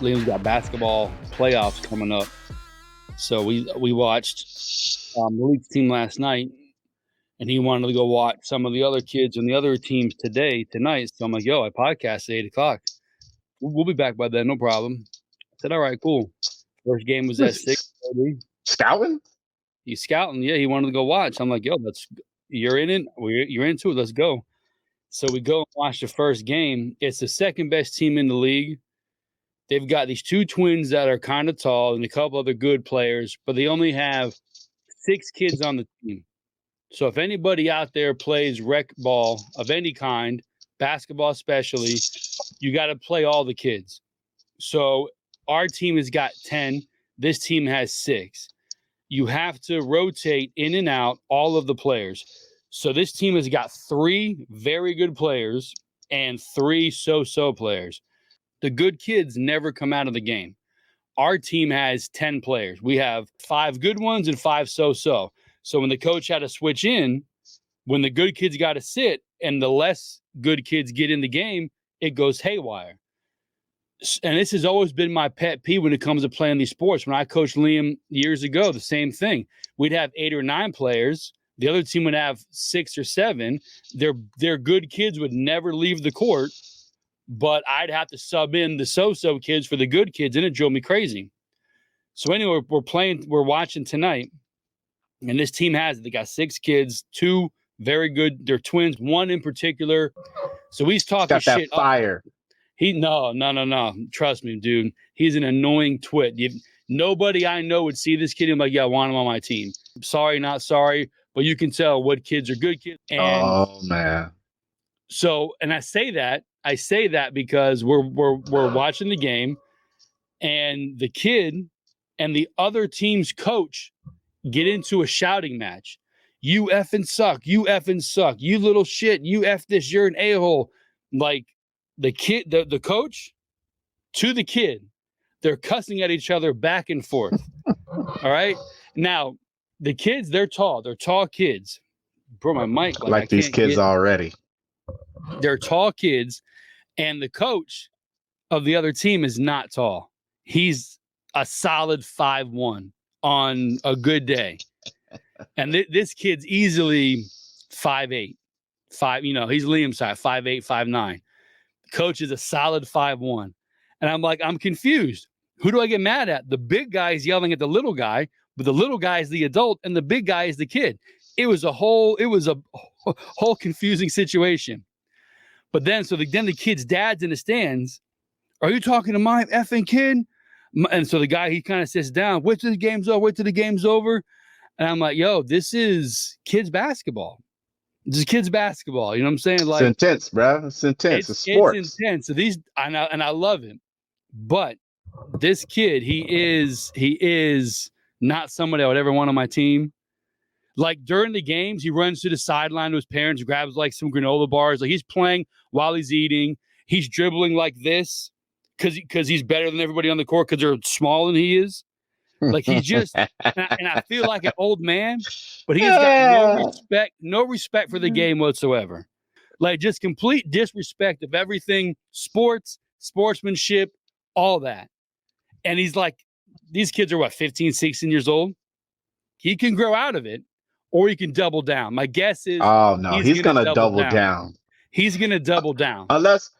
Liam's got basketball playoffs coming up. So we watched the Leafs team last night, and he wanted to go watch some of the other kids and the other teams tonight. So I'm like, yo, I podcast at 8 o'clock. We'll be back by then, no problem. I said, all right, cool. First game was at 6:30. Scouting? He's scouting. Yeah, he wanted to go watch. I'm like, yo, you're in it. You're into it. Let's go. So we go and watch the first game. It's the second best team in the league. They've got these two twins that are kind of tall and a couple other good players, but they only have 6 kids on the team. So if anybody out there plays rec ball of any kind, basketball especially, you got to play all the kids. So our team has got 10. This team has 6. You have to rotate in and out all of the players. So this team has got 3 very good players and 3 so-so players. The good kids never come out of the game. Our team has 10 players. We have 5 good ones and 5 so-so. So when the coach had to switch in, when the good kids got to sit and the less good kids get in the game, it goes haywire. And this has always been my pet peeve when it comes to playing these sports. When I coached Liam years ago, the same thing. We'd have 8 or 9 players. The other team would have 6 or 7. Their good kids would never leave the court, but I'd have to sub in the so-so kids for the good kids, and it drove me crazy. So anyway, we're watching tonight, and this team they got 6 kids, 2 very good. They're twins, 1 in particular. So he's talking got that shit. Fire. No. Trust me, dude. He's an annoying twit. Nobody I know would see this kid and be like, yeah, I want him on my team. Sorry, not sorry, but you can tell what kids are good kids. And oh man. So, and I say that because we're watching the game, and the kid and the other team's coach get into a shouting match. You effing suck. You effing suck. You little shit. You F this. You're an a-hole. Like the kid, the coach to the kid, they're cussing at each other back and forth. All right. Now the kids, they're tall. They're tall kids. Bro, my mic. Like these kids already. They're tall kids, and the coach of the other team is not tall. He's a solid 5'1" on a good day. And this kid's easily 5'8". He's Liam's size, 5'8", 5'9". Coach is a solid 5'1". And I'm like, I'm confused. Who do I get mad at? The big guy is yelling at the little guy, but the little guy is the adult, and the big guy is the kid. It was a whole confusing situation. But then the kid's dad's in the stands. Are you talking to my effing kid? And so the guy, he kind of sits down. Wait till the game's over. And I'm like, yo, this is kids basketball. This is kids basketball. You know what I'm saying? Like, it's intense, bro. It's intense. It's sports. It's intense. So and I love him. But this kid, he is not somebody I would ever want on my team. Like during the games, he runs to the sideline to his parents, grabs like some granola bars. Like he's playing while he's eating. He's dribbling like this because he's better than everybody on the court because they're smaller than he is. Like he's just, and I feel like an old man, but he's got no respect for the game whatsoever. Like just complete disrespect of everything, sports, sportsmanship, all that. And he's like, these kids are 15, 16 years old. He can grow out of it. Or he can double down. My guess is he's gonna double down. He's gonna double down. Unless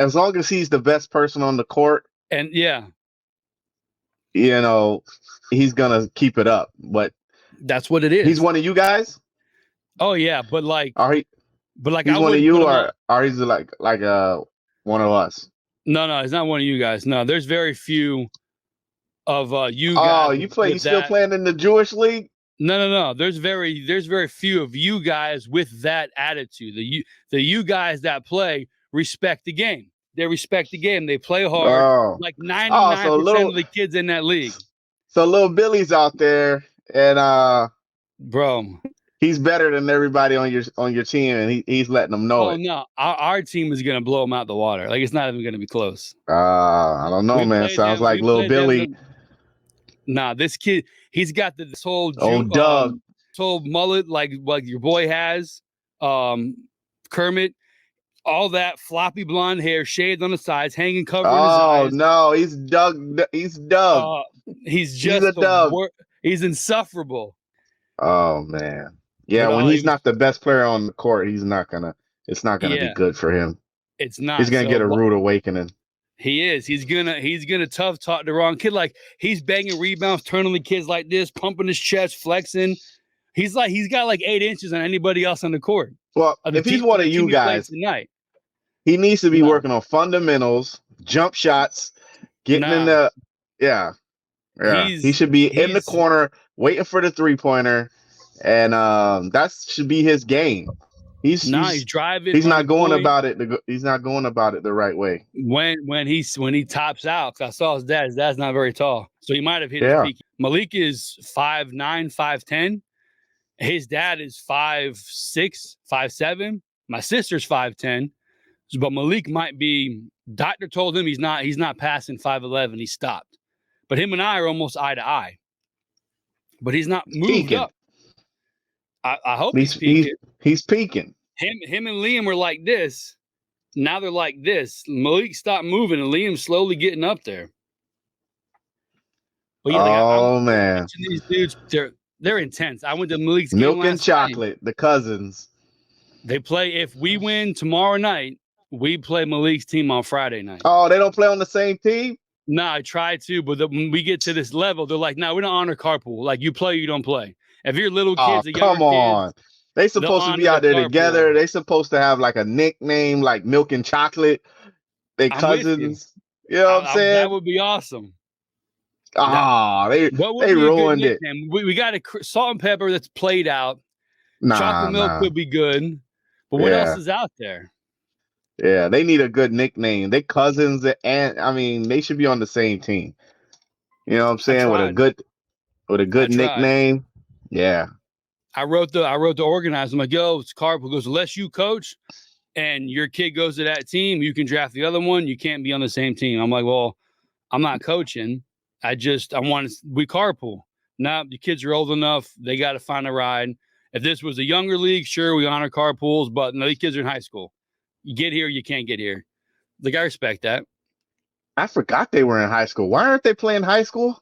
as long as he's the best person on the court. And yeah. He's gonna keep it up. But that's what it is. He's one of you guys? Oh yeah, but like he's one of you or he's like one of us? No, he's not one of you guys. No, there's very few of you Oh, guys. you still playing in the Jewish league? No. There's very few of you guys with that attitude. The you guys that play respect the game. They respect the game. They play hard. Like 99% of the kids in that league. So little Billy's out there, and bro, he's better than everybody on your team, and he's letting them know. Oh no, our team is gonna blow him out the water. Like it's not even gonna be close. I don't know, man. Sounds like little Billy. Nah, this kid, he's got this whole Doug, whole mullet like your boy has. Kermit, all that floppy blonde hair, shaved on the sides, hanging, covering his Oh eyes. no, he's Doug. He's Doug. He's He's just a Doug. He's insufferable. Oh man, yeah. But When he's not the best player on the court, he's not gonna. It's not gonna be good for him. It's not. He's gonna get a rude awakening. He is. He's gonna tough talk the wrong kid. Like he's banging rebounds, turning the kids like this, pumping his chest, flexing. He's got like 8 inches on anybody else on the court. Well, if he's one of you guys, he needs to be working on fundamentals, jump shots, getting in the he should be in the corner waiting for the 3-pointer, and that should be his game. He's driving. He's not going about it. He's not going about it the right way. When he tops out, I saw his dad. His dad's not very tall, so he might have hit his peak. Malik is 5'9", 5'10". His dad is 5'6", 5'7". My sister's 5'10", but Malik might be. Doctor told him he's not passing 5'11". He stopped, but him and I are almost eye to eye. But he's not moved peaking up. I hope he's peaking. He's peaking. Him and Liam were like this. Now they're like this. Malik stopped moving, and Liam's slowly getting up there. But yeah, man, these dudes, they're intense. I went to Malik's game Milk and Chocolate, the cousins. They play. If we win tomorrow night, we play Malik's team on Friday night. Oh, they don't play on the same team? No, I try to, but when we get to this level, they're like, "No, we don't honor carpool. Like you play, you don't play." If you're little kids, come on. They supposed to be out there together. They supposed to have like a nickname, like Milk and Chocolate. They cousins. You know what I'm saying? That would be awesome. They ruined it. We got a salt and pepper that's played out. Chocolate milk could be good, but what else is out there? Yeah, they need a good nickname. They cousins, and I mean, they should be on the same team. You know what I'm saying? With a good nickname. Yeah. I wrote the organizer. I'm like, yo, it's carpool. Goes, unless you coach and your kid goes to that team, you can draft the other one. You can't be on the same team. I'm like, well, I'm not coaching. we carpool. Now the kids are old enough. They got to find a ride. If this was a younger league, sure, we honor carpools, but no, these kids are in high school. You get here, you can't get here. Like, I respect that. I forgot they were in high school. Why aren't they playing high school?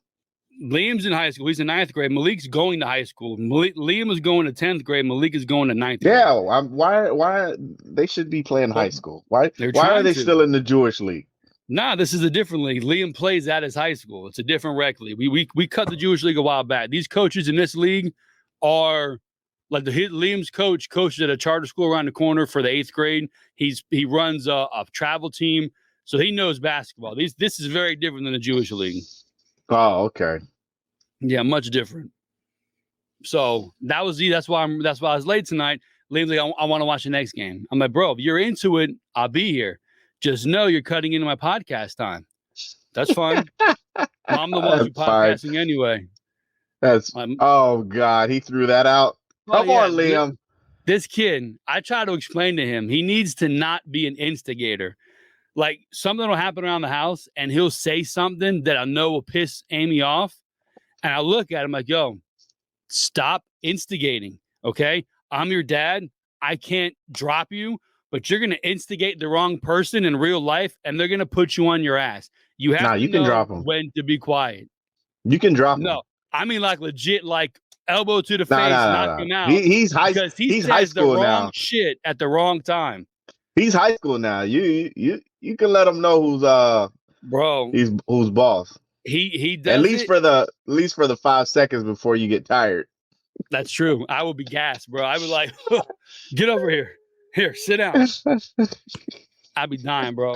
Liam's in high school. He's in 9th grade. Malik's going to high school. Liam is going to 10th grade. Malik is going to 9th grade. Yeah, why they should be playing high school? Why are they still in the Jewish league? Nah, this is a different league. Liam plays at his high school. It's a different rec league. We cut the Jewish league a while back. These coaches in this league are like Liam's coaches at a charter school around the corner for the 8th grade. He runs a travel team, so he knows basketball. This is very different than the Jewish league. Oh, okay. Yeah, much different. So that's why I was late tonight. Liam's like, I want to watch the next game. I'm like, bro, if you're into it, I'll be here. Just know you're cutting into my podcast time. That's fine. I'm the one who's podcasting anyway. Oh God, he threw that out. Come on, Liam. This kid, I try to explain to him, he needs to not be an instigator. Like, something will happen around the house and he'll say something that I know will piss Amy off. And I look at him like, yo, stop instigating. Okay. I'm your dad. I can't drop you, but you're going to instigate the wrong person in real life and they're going to put you on your ass. You have to know when to be quiet. You can drop him. No, I mean, like, legit, like elbow to the face, knock him out. He's high school the wrong now. Shit at the wrong time. He's high school now. You can let him know who's boss. He does at least for the 5 seconds before you get tired. That's true. I would be gassed, bro. I would like get over here. Here, sit down. I'd be dying, bro.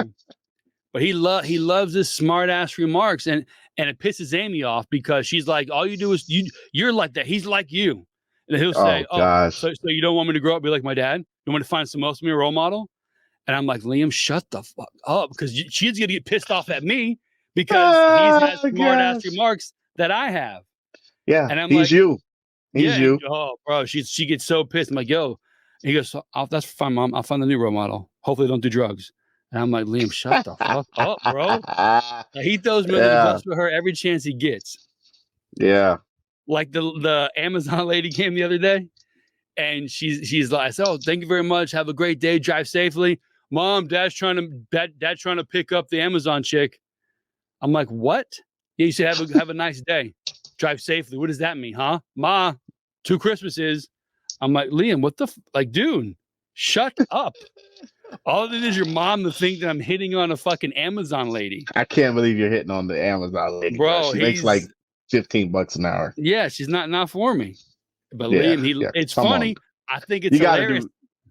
But he loves his smart ass remarks, and it pisses Amy off because she's like, all you do is you're like that. He's like you. And he'll say, so you don't want me to grow up and be like my dad? You want me to find someone else to be a role model? And I'm like, Liam, shut the fuck up, because she's gonna get pissed off at me because he's has smart ass remarks that I have. Yeah, and I'm he's you. He's you. Oh, bro, she gets so pissed. I'm like, yo. And he goes, that's fine, Mom. I'll find a new role model. Hopefully, they don't do drugs. And I'm like, Liam, shut the fuck up, bro. He throws me under for her every chance he gets. Yeah. Like the Amazon lady came the other day, And she's like, "Oh, thank you very much. Have a great day. Drive safely." Mom, Dad's trying to pick up the Amazon chick. I'm like, "What?" Yeah, you should have a nice day. Drive safely. What does that mean, huh? Ma, 2 Christmases. I'm like, Liam, what the like, dude, shut up. All of it is your mom to think that I'm hitting on a fucking Amazon lady. I can't believe you're hitting on the Amazon lady, bro. She makes like $15 an hour. Yeah, she's not for me. But Yeah, Liam, it's funny. On. I think it's hilarious.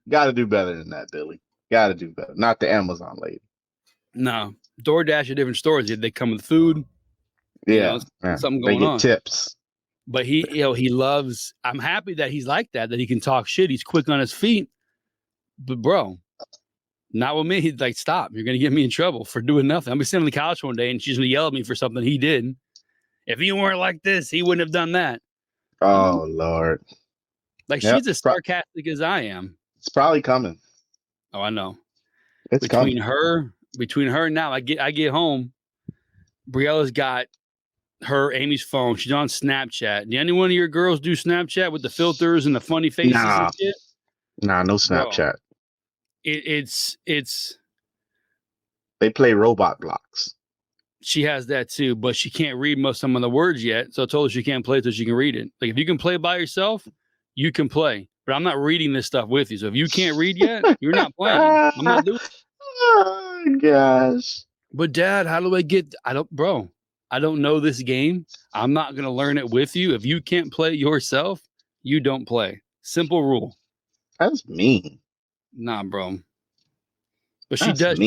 Gotta do better than that, Billy. Gotta do better. Not the Amazon lady. No, DoorDash are different stores. They come with food. Yeah, something going on. They get tips. But he loves. I'm happy that he's like that. That he can talk shit. He's quick on his feet. But bro, not with me. He's like, stop. You're gonna get me in trouble for doing nothing. I'm gonna be sitting on the couch one day and she's gonna yell at me for something he did. If he weren't like this, he wouldn't have done that. Oh Lord. Like she's as sarcastic as I am. It's probably coming. Oh, I know. It's between her now, I get home. Briella's got Amy's phone. She's on Snapchat. Do any one of your girls do Snapchat with the filters and the funny faces and shit? Nah, no Snapchat. It's they play robot blocks. She has that too, but she can't read some of the words yet. So I told her she can't play until she can read it. Like if you can play by yourself, you can play. But I'm not reading this stuff with you. So if you can't read yet, you're not playing. I'm not doing it. Oh gosh. But Dad, how do I get I don't know this game. I'm not gonna learn it with you. If you can't play yourself, you don't play. Simple rule. That's mean. Nah, bro. But she does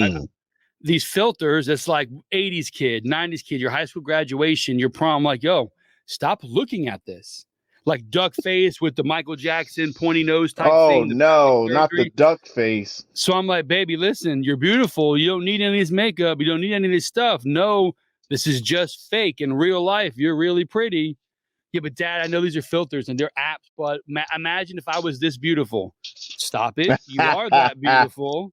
these filters. It's like 80s kid, 90s kid, your high school graduation, your prom. Like, yo, stop looking at this. Like duck face with the Michael Jackson pointy nose type thing. Oh no, not the duck face. So I'm like, baby, listen, you're beautiful. You don't need any of this makeup. You don't need any of this stuff. No, this is just fake. In real life, you're really pretty. Yeah, but Dad, I know these are filters and they're apps, but imagine if I was this beautiful. Stop it. You are that beautiful.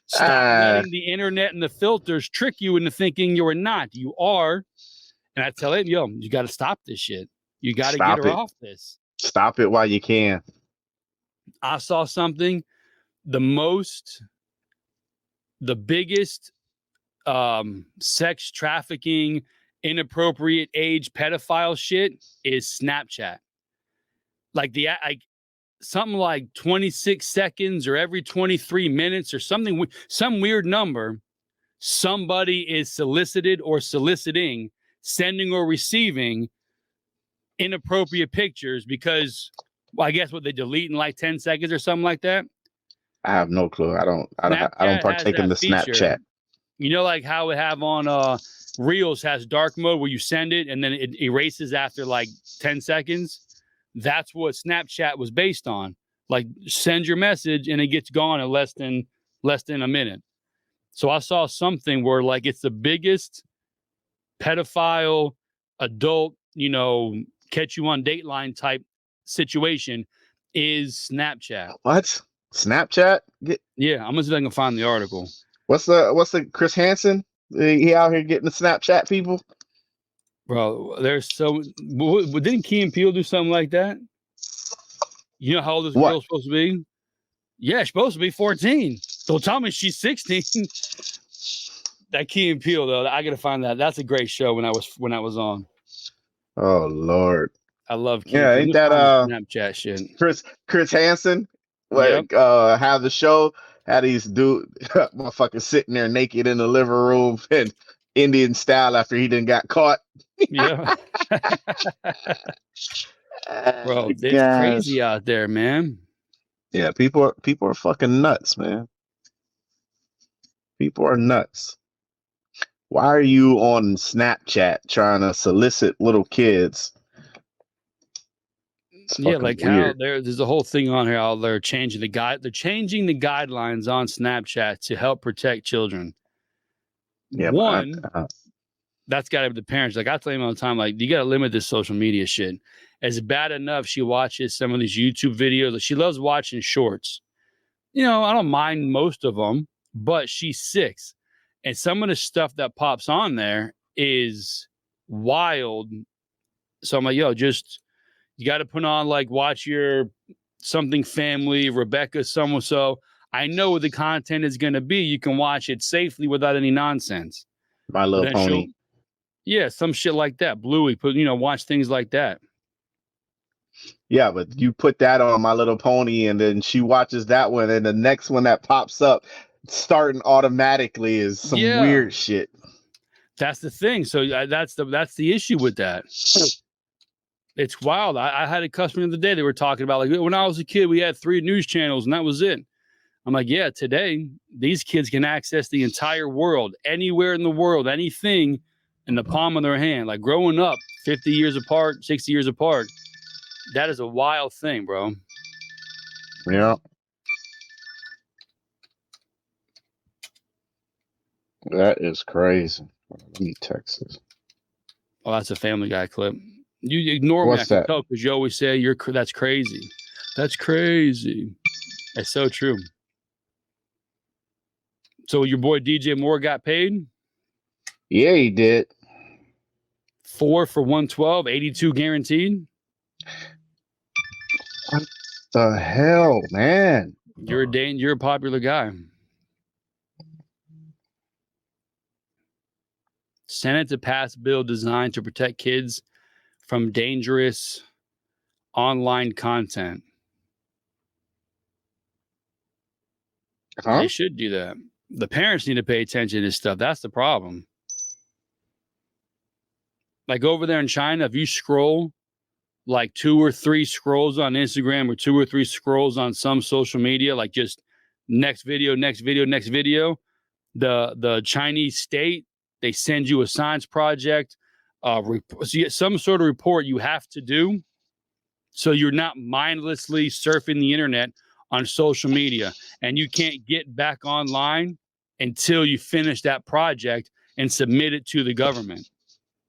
Stop letting the internet and the filters trick you into thinking you're not. You are. And I tell him, yo, you got to stop this shit. You got to get her off this. Stop it while you can. I saw something. The biggest sex trafficking, inappropriate age pedophile shit is Snapchat. Like something like 26 seconds or every 23 minutes or something, some weird number, somebody is solicited or soliciting, sending or receiving inappropriate pictures because I guess what they delete in like 10 seconds or something like that. I have no clue. I don't partake in the feature. Snapchat. You know, like how we have on Reels has dark mode where you send it and then it erases after like 10 seconds. That's what Snapchat was based on. Like send your message and it gets gone in less than a minute. So I saw something where like it's the biggest pedophile adult, catch you on Dateline type situation is Snapchat. What? Snapchat? Yeah, I'm gonna see if I can find the article. What's the Chris Hansen? He out here getting the Snapchat people? Bro, didn't Key and Peele do something like that? You know how old this girl's supposed to be? Yeah, she's supposed to be 14. Don't tell me she's 16. That Key and Peele though, I gotta find that. That's a great show when I was on. Oh Lord. I love Key. Yeah, ain't that Snapchat shit. Chris Hansen? Have the show, had these motherfuckers sitting there naked in the living room and Indian style after he didn't got caught. Yeah. Bro, it's crazy out there, man. Yeah, people are fucking nuts, man. People are nuts. Why are you on Snapchat trying to solicit little kids? Yeah, like weird. How there's a whole thing on here how they're changing the guidelines on Snapchat to help protect children. Yeah, that's got to be the parents. Like I tell them all the time, like you got to limit this social media shit. It's bad enough she watches some of these YouTube videos. Like, she loves watching shorts. I don't mind most of them, but she's 6, and some of the stuff that pops on there is wild. So I'm like, yo, you got to put on like watch your something family, Rebecca, so I know what the content is going to be. You can watch it safely without any nonsense. My Little Pony. Yeah, some shit like that. Bluey, watch things like that. Yeah, but you put that on My Little Pony, and then she watches that one, and the next one that pops up, starting automatically, is some weird shit. That's the thing. So that's the issue with that. It's wild. I had a customer the other day. They were talking about, like, when I was a kid, we had 3 news channels, and that was it. I'm like, yeah, today these kids can access the entire world, anywhere in the world, anything in the palm of their hand. Like growing up 50 years apart, 60 years apart, that is a wild thing, bro. Yeah. That is crazy. Let me text this. Oh, that's a Family Guy clip. You ignore me, I can tell, because you always say that's crazy. That's crazy. It's so true. So your boy DJ Moore got paid? Yeah, he did. 4 for 112, 82 guaranteed. What the hell, man? You're a popular guy. Senate to pass bill designed to protect kids from dangerous online content. They should do that. The parents need to pay attention to this stuff. That's the problem. Like over there in China, if you scroll like 2 or 3 scrolls on Instagram or 2 or 3 scrolls on some social media, like just next video, the Chinese state, they send you a science project, some sort of report you have to do, so you're not mindlessly surfing the internet on social media, and you can't get back online until you finish that project and submit it to the government.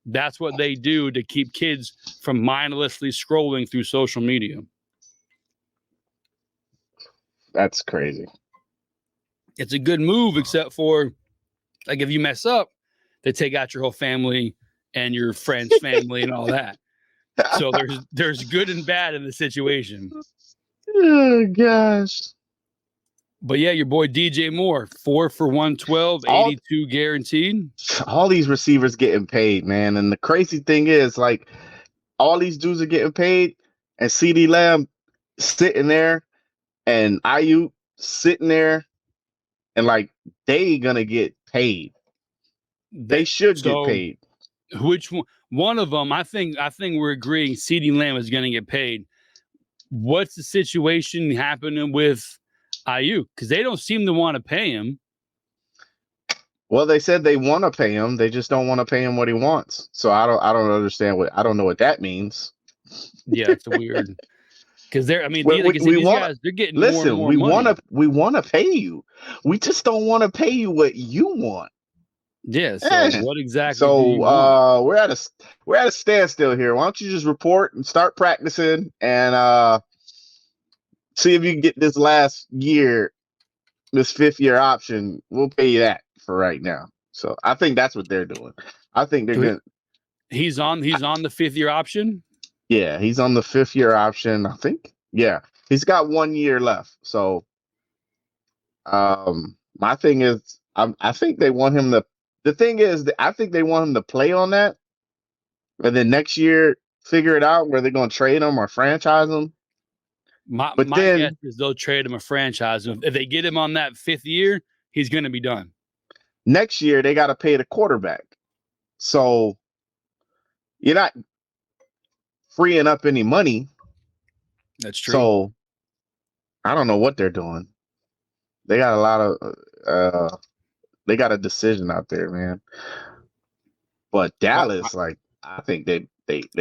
That's what they do to keep kids from mindlessly scrolling through social media. That's crazy. It's a good move, except for, like, if you mess up, they take out your whole family and your friend's family and all that. So there's good and bad in the situation. Oh gosh. But yeah, your boy DJ Moore, 4 for 112, 82 guaranteed. All these receivers getting paid, man. And the crazy thing is, like, all these dudes are getting paid, and CeeDee Lamb sitting there, and Ayiuk sitting there, and like they gonna get paid. They should get paid. Which one of them? I think we're agreeing CeeDee Lamb is gonna get paid. What's the situation happening with Ayiuk? Because they don't seem to want to pay him. Well, they said they want to pay him. They just don't want to pay him what he wants. So I don't understand I don't know what that means. Yeah, it's weird. Because they're getting more and more money. We want to pay you. We just don't want to pay you what you want. Yeah. So what exactly? So do you want? we're at a standstill here. Why don't you just report and start practicing and see if you can get this last year, this 5th year option. We'll pay you that for right now. So I think that's what they're doing. I think they're going. He's on the 5th year option. Yeah, he's on the 5th year option. I think. Yeah, he's got 1 year left. So, my thing is, I think they want him to. The thing is, I think they want him to play on that, and then next year figure it out where they're going to trade him or franchise him. My guess is they'll trade him or franchise him. If they get him on that 5th year, he's going to be done. Next year, they got to pay the quarterback. So you're not freeing up any money. That's true. So I don't know what they're doing. They got a lot of they got a decision out there, man. But Dallas, I think they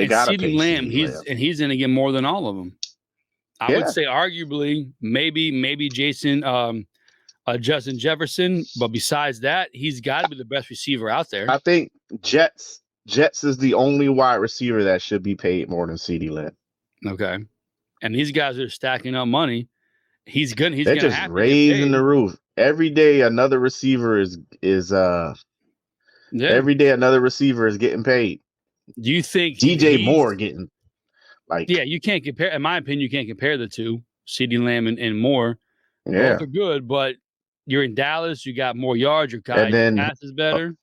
got to pay Lamb. He's going to get more than all of them. I would say arguably maybe Jason Justin Jefferson, but besides that, he's got to be the best receiver out there. I think Jets is the only wide receiver that should be paid more than CeeDee Lamb. Okay, and these guys are stacking up money. They're just raising the roof. Every day another receiver is every day another receiver is getting paid. Do you think DJ Moore getting you can't compare, in my opinion, you can't compare the two. CeeDee Lamb and Moore. Yeah. Both are good, but you're in Dallas. You got more yards. Your And then pass is better.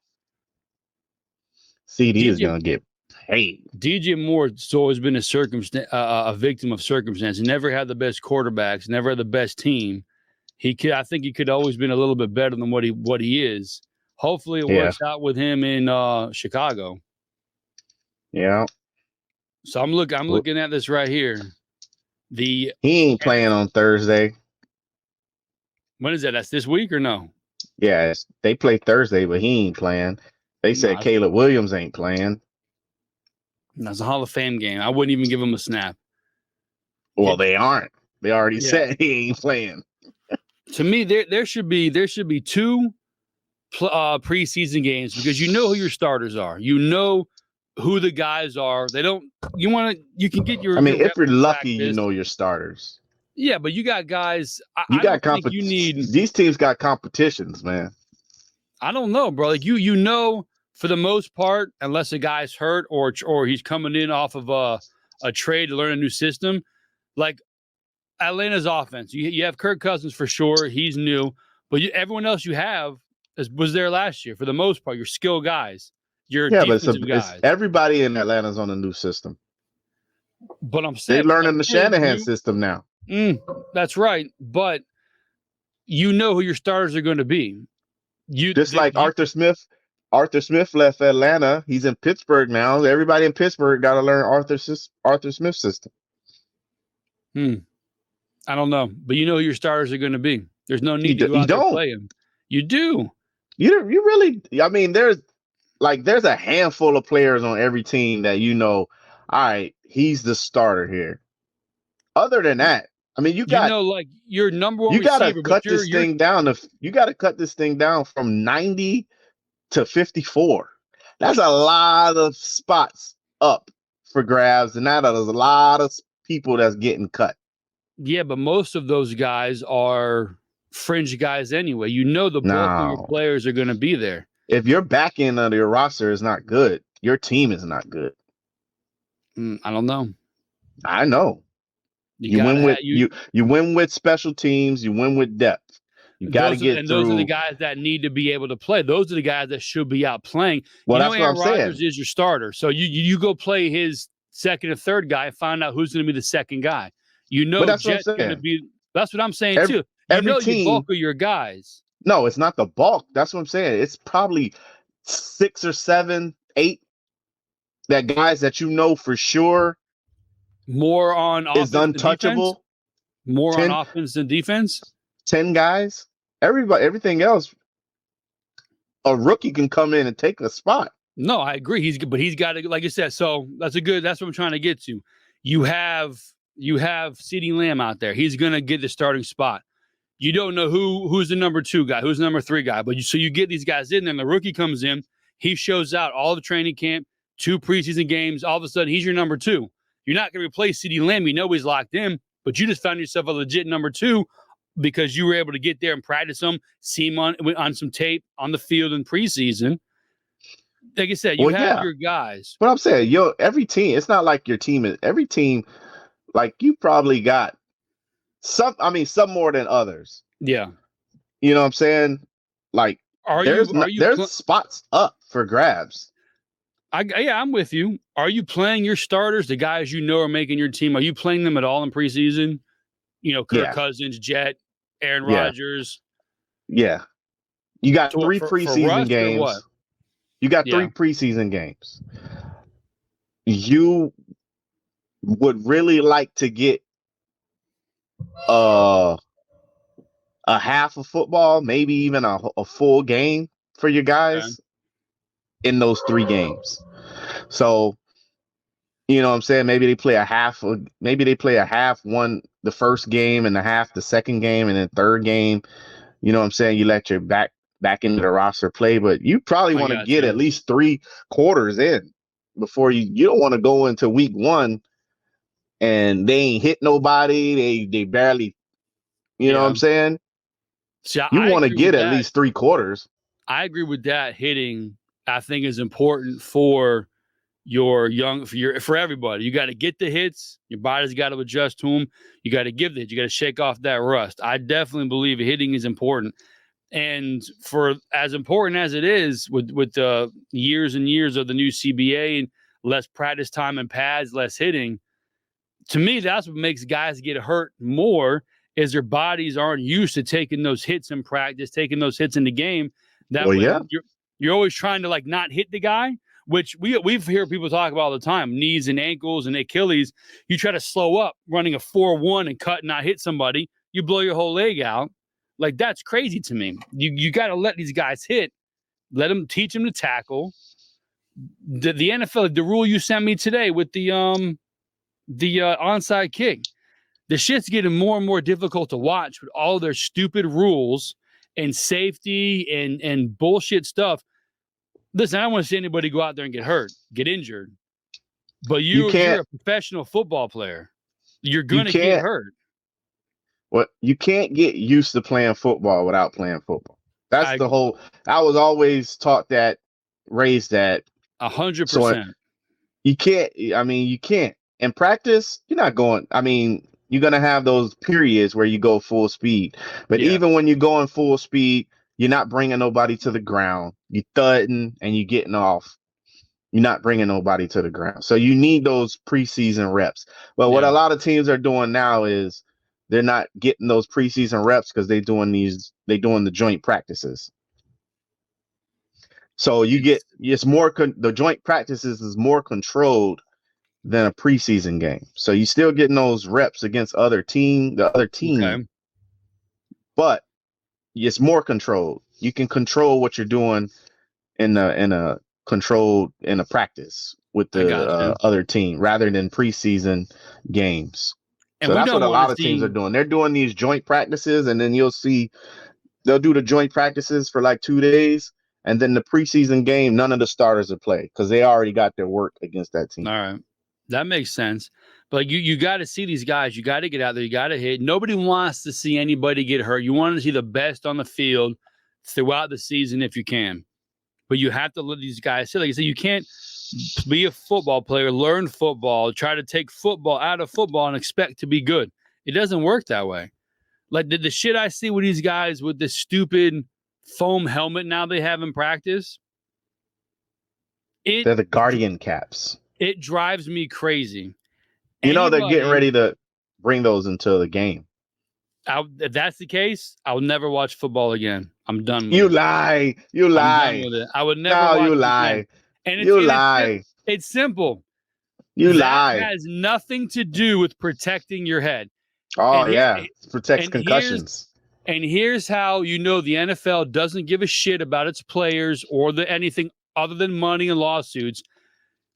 CeeDee is going to get paid. DJ Moore's always been a victim of circumstance. He never had the best quarterbacks, never had the best team. I think he could always been a little bit better than what he is. Hopefully it works out with him in Chicago. Yeah. So I'm looking at this right here. He ain't playing on Thursday. When is that? That's this week or no? Yeah, they play Thursday, but he ain't playing. They said Caleb Williams ain't playing. That's a Hall of Fame game. I wouldn't even give him a snap. Well, they aren't. They already said he ain't playing. To me, there should be 2 preseason games because you know who your starters are. You know who the guys are. You can get your. I mean, your if you're lucky, practice. you know your starters. Yeah, but you got guys. These teams got competitions, man. I don't know, bro. Like you know, for the most part, unless a guy's hurt or he's coming in off of a trade to learn a new system, like Atlanta's offense. You have Kirk Cousins for sure. He's new, but everyone else you have was there last year for the most part. Your skill guys, your defensive guys. Everybody in Atlanta's on a new system. But I'm saying they're learning the Shanahan system now. That's right, but you know who your starters are going to be. Arthur Smith. Arthur Smith left Atlanta. He's in Pittsburgh now. Everybody in Pittsburgh got to learn Arthur Smith's system. I don't know, but you know who your starters are going to be. There's no need to go out there and play them. You do. You really. I mean, there's a handful of players on every team that all right, he's the starter here. Other than that, I mean, your number one. You got to cut this thing down. You got to cut this thing down from 90 to 54. That's a lot of spots up for grabs, and that is a lot of people that's getting cut. Yeah, but most of those guys are fringe guys anyway. You know the bulk of your players are going to be there. If your back end of your roster is not good, your team is not good. I don't know. I know. You win with special teams. You win with depth. You got to get through. And those are the guys that need to be able to play. Those are the guys that should be out playing. Well, that's what I'm saying. Rodgers is your starter, so you go play his second or third guy. Find out who's going to be the second guy. You know, Jet's going to be. That's what I'm saying too. You bulk of your guys. No, it's not the bulk. That's what I'm saying. It's probably 6 or 7, 8 that guys that you know for sure. More on offense is untouchable. More on offense than defense. 10 guys. Everything else, a rookie can come in and take a spot. No, I agree. But he's got to, like you said. So that's what I'm trying to get to. You have CeeDee Lamb out there. He's gonna get the starting spot. You don't know who's the number 2 guy, who's the number 3 guy, but you get these guys in, and the rookie comes in. He shows out all the training camp, 2 preseason games. All of a sudden, he's your number 2. You're not going to replace CeeDee Lamb. You know he's locked in, but you just found yourself a legit number 2 because you were able to get there and practice him, see him on some tape on the field in preseason. Like I said, you have your guys. But I'm saying, every team, it's not like your team is every team. Like you probably got some more than others. Yeah. You know what I'm saying? Like there's spots up for grabs. I'm with you. Are you playing your starters, the guys you know are making your team? Are you playing them at all in preseason? Kirk Cousins, Jet, Aaron Rodgers. Yeah. You got 3 preseason games. What? You got 3 preseason games. You would really like to get a half of football, maybe even a full game for your guys in those 3 games. So, you know what I'm saying? Maybe they play a half one the first game and a half the second game, and then third game. You know what I'm saying? You let your back into the roster play, but you probably want to get at least 3 quarters in before you don't want to go into week 1 and they ain't hit nobody. They barely, you know what I'm saying? See, you want to get at least 3 quarters. I agree with that. Hitting, I think, is important for you're young, for everybody. You got to get the hits. Your body's got to adjust to them. You got to give the hits. You got to shake off that rust. I definitely believe hitting is important. And for as important as it is with the years and years of the new CBA and less practice time and pads, less hitting, to me, that's what makes guys get hurt more is their bodies aren't used to taking those hits in practice, taking those hits in the game. That way you're always trying to like not hit the guy, which we've heard people talk about all the time, knees and ankles and Achilles. You try to slow up running a 4-1 and cut and not hit somebody, you blow your whole leg out. Like, that's crazy to me. You got to let these guys hit, let them teach them to tackle. The NFL, the rule you sent me today with the onside kick, the shit's getting more and more difficult to watch with all their stupid rules and safety and bullshit stuff. Listen, I don't want to see anybody go out there and get hurt, get injured. But you're a professional football player. You're going to get hurt. Well, you can't get used to playing football without playing football. That's the whole. I was always taught that, raised that. 100%. So you can't. I mean, you can't. In practice, you're not going. I mean, you're gonna have those periods where you go full speed. But even when you're going full speed, you're not bringing nobody to the ground. You're thudding and you're getting off. You're not bringing nobody to the ground. So you need those preseason reps. But what a lot of teams are doing now is they're not getting those preseason reps because they're doing the joint practices. So the joint practices is more controlled than a preseason game. So you're still getting those reps against the other team, but it's more controlled. You can control what you're doing in a practice with the other team rather than preseason games. And so that's what a lot of teams are doing. They're doing these joint practices, and then you'll see they'll do the joint practices for like 2 days, and then the preseason game, none of the starters will play because they already got their work against that team. All right. That makes sense. But you got to see these guys. You got to get out there. You got to hit. Nobody wants to see anybody get hurt. You want to see the best on the field throughout the season if you can. But you have to let these guys hit. Like I said, you can't be a football player, learn football, try to take football out of football and expect to be good. It doesn't work that way. Like the shit I see with these guys with this stupid foam helmet now they have in practice. They're the Guardian caps. It drives me crazy. They're getting ready to bring those into the game. If that's the case, I'll never watch football again. I'm done with it. You lie. I'm done with it. I would never watch you lie. And you lie. It's simple. You lie. It has nothing to do with protecting your head. Oh, it protects concussions. And here's how you know the NFL doesn't give a shit about its players or anything other than money and lawsuits.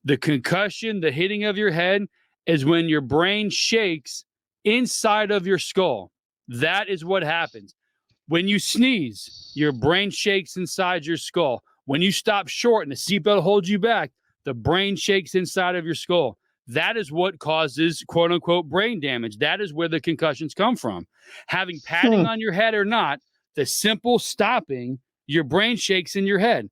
The concussion, the hitting of your head, is when your brain shakes inside of your skull. That is what happens. When you sneeze, your brain shakes inside your skull. When you stop short and the seatbelt holds you back, the brain shakes inside of your skull. That is what causes quote unquote brain damage. That is where the concussions come from. Having padding on your head or not, the simple stopping, your brain shakes in your head.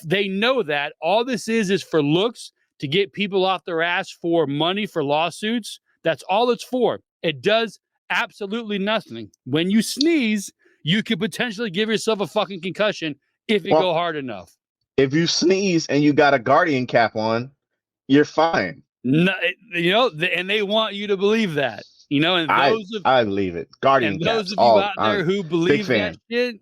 They know that all this is for looks, to get people off their ass for money for lawsuits. That's all it's for. It does absolutely nothing. When you sneeze, you could potentially give yourself a fucking concussion if you go hard enough. If you sneeze and you got a Guardian cap on, you're fine. No, and they want you to believe that. And I believe it. Guardian caps. Those of you out there who believe that shit,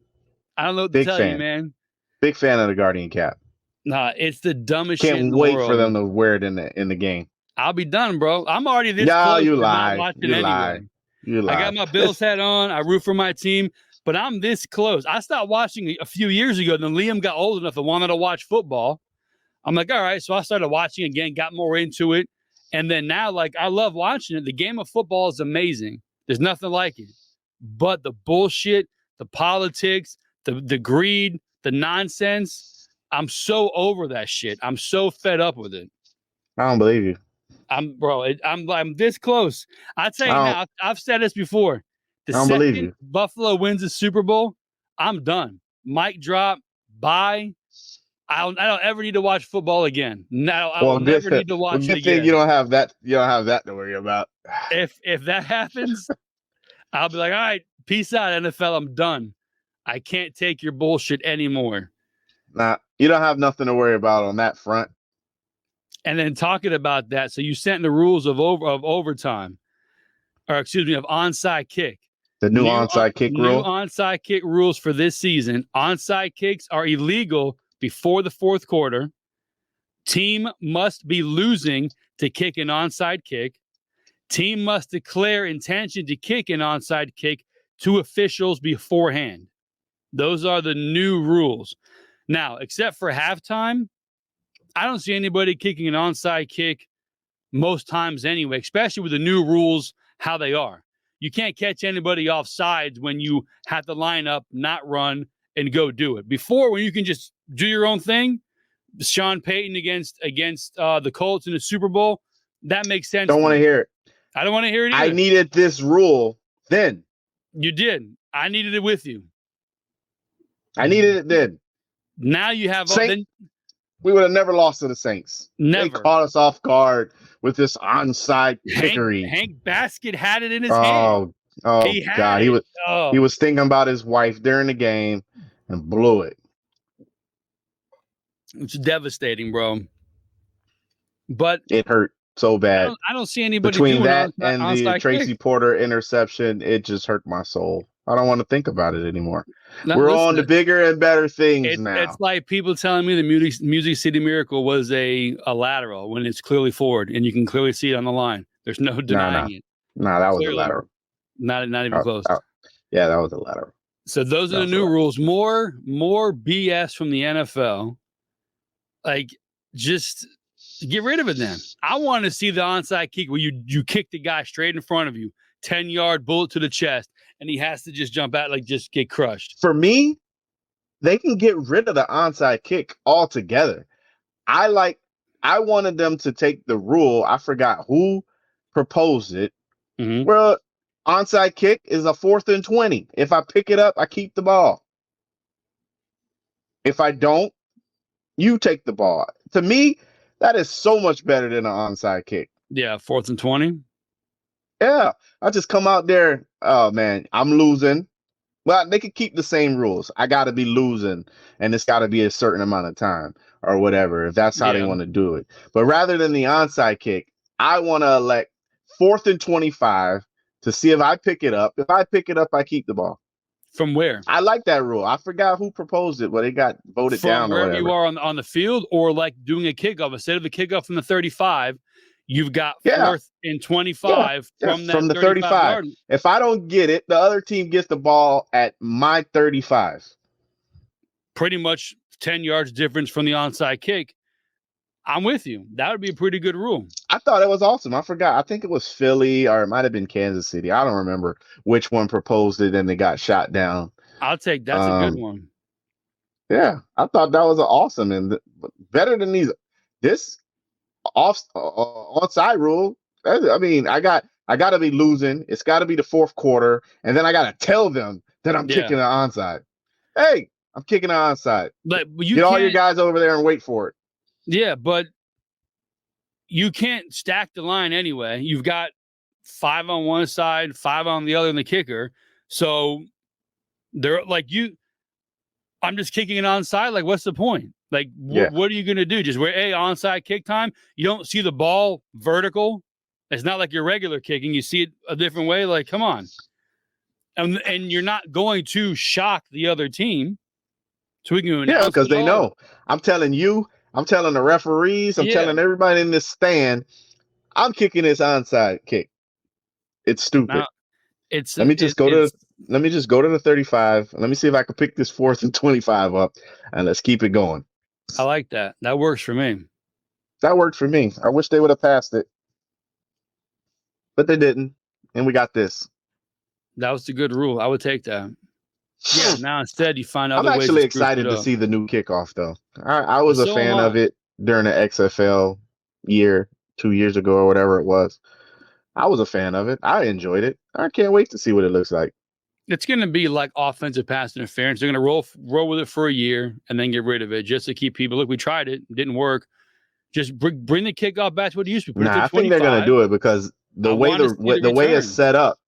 I don't know what to tell you, man. Big fan of the Guardian cap. Nah, it's the dumbest shit in the world. world. Can't wait for them to wear it in the game. I'll be done, bro. I'm already this close to not watching anyway. You lie. I got my Bills hat on. I root for my team, but I'm this close. I stopped watching a few years ago. Then Liam got old enough and wanted to watch football. I'm like, all right. So I started watching again, got more into it. And then now, I love watching it. The game of football is amazing. There's nothing like it. But the bullshit, the politics, the greed, the nonsense, I'm so over that shit. I'm so fed up with it. I don't believe you. I'm this close. I tell you now, I've said this before. The second Buffalo wins the Super Bowl, I'm done. Mic drop. Bye. I don't ever need to watch football again. No, I will never need to watch it good thing again. you don't have that. You don't have that to worry about. If that happens, I'll be like, all right, peace out, NFL. I'm done. I can't take your bullshit anymore. Nah, you don't have nothing to worry about on that front. And then talking about that, so you sent the rules of overtime, or excuse me, of onside kick. The new onside kick rule. New onside kick rules for this season. Onside kicks are illegal before the fourth quarter. Team must be losing to kick an onside kick. Team must declare intention to kick an onside kick to officials beforehand. Those are the new rules. Now, except for halftime, I don't see anybody kicking an onside kick most times anyway, especially with the new rules, how they are. You can't catch anybody off sides when you have to line up, not run, and go do it. Before, when you can just do your own thing, Sean Payton against the Colts in the Super Bowl, that makes sense. Don't want to hear it. I don't want to hear it either. I needed this rule then. You did. I needed it with you. I needed it then. Now you have... we would have never lost to the Saints. Never. They caught us off guard with this onside kickery. Hank Basket had it in his hand. Oh God. He was thinking about his wife during the game and blew it. It's devastating, bro. But it hurt so bad. I don't see anybody between that and the Tracy Porter interception. It just hurt my soul. I don't want to think about it anymore. We're on to bigger and better things now. It's like people telling me the Music City Miracle was a lateral when it's clearly forward, and you can clearly see it on the line. There's no denying it. No, that was a lateral. Not even close. Yeah, that was a lateral. So those are the new rules. More BS from the NFL. Like, just get rid of it then. I want to see the onside kick where you kick the guy straight in front of you, 10-yard bullet to the chest, and he has to just jump out, like just get crushed. For me, they can get rid of the onside kick altogether. I wanted them to take the rule. I forgot who proposed it. Mm-hmm. Well, onside kick is a 4th and 20. If I pick it up, I keep the ball. If I don't, you take the ball. To me, that is so much better than an onside kick. Yeah, 4th and 20. Yeah, I just come out there. Oh man, I'm losing. Well, they could keep the same rules. I got to be losing, and it's got to be a certain amount of time or whatever, if that's how they want to do it. But rather than the onside kick, I want to elect 4th and 25 to see if I pick it up. If I pick it up, I keep the ball. From where? I like that rule. I forgot who proposed it, but it got voted down. From wherever you are on the field, or like doing a kickoff. Instead of a kickoff from the 35, you've got 4th and 25 from the 35. If I don't get it, the other team gets the ball at my 35. Pretty much 10 yards difference from the onside kick. I'm with you. That would be a pretty good rule. I thought it was awesome. I forgot. I think it was Philly, or it might have been Kansas City. I don't remember which one proposed it and they got shot down. I'll take that's a good one. Yeah, I thought that was awesome and better than this onside rule. I mean, I got to be losing. It's got to be the fourth quarter, and then I got to tell them that I'm kicking an onside. Hey, I'm kicking an onside. But you get all your guys over there and wait for it. Yeah, but you can't stack the line anyway. You've got 5 on one side, 5 on the other, and the kicker. So they're like I'm just kicking it onside. Like, what's the point? Like, what are you going to do? Just onside kick time? You don't see the ball vertical. It's not like your regular kicking. You see it a different way. Like, come on. And you're not going to shock the other team. So we can because they know. I'm telling you. I'm telling the referees. I'm telling everybody in this stand. I'm kicking this onside kick. It's stupid. Now, let me just go to the 35. Let me see if I can pick this 4th and 25 up, and let's keep it going. I like that. That works for me. That worked for me. I wish they would have passed it, but they didn't, and we got this. That was a good rule. I would take that. Yeah. Now instead, you find other ways. I'm actually excited to see the new kickoff, though. I was a fan of it during the XFL year 2 years ago or whatever it was. I was a fan of it. I enjoyed it. I can't wait to see what it looks like. It's going to be like offensive pass interference. They're going to roll with it for a year and then get rid of it just to keep people. Look, we tried it. It didn't work. Just bring the kickoff back to what it used to be. Put it to I think they're going to do it because the way it's set up,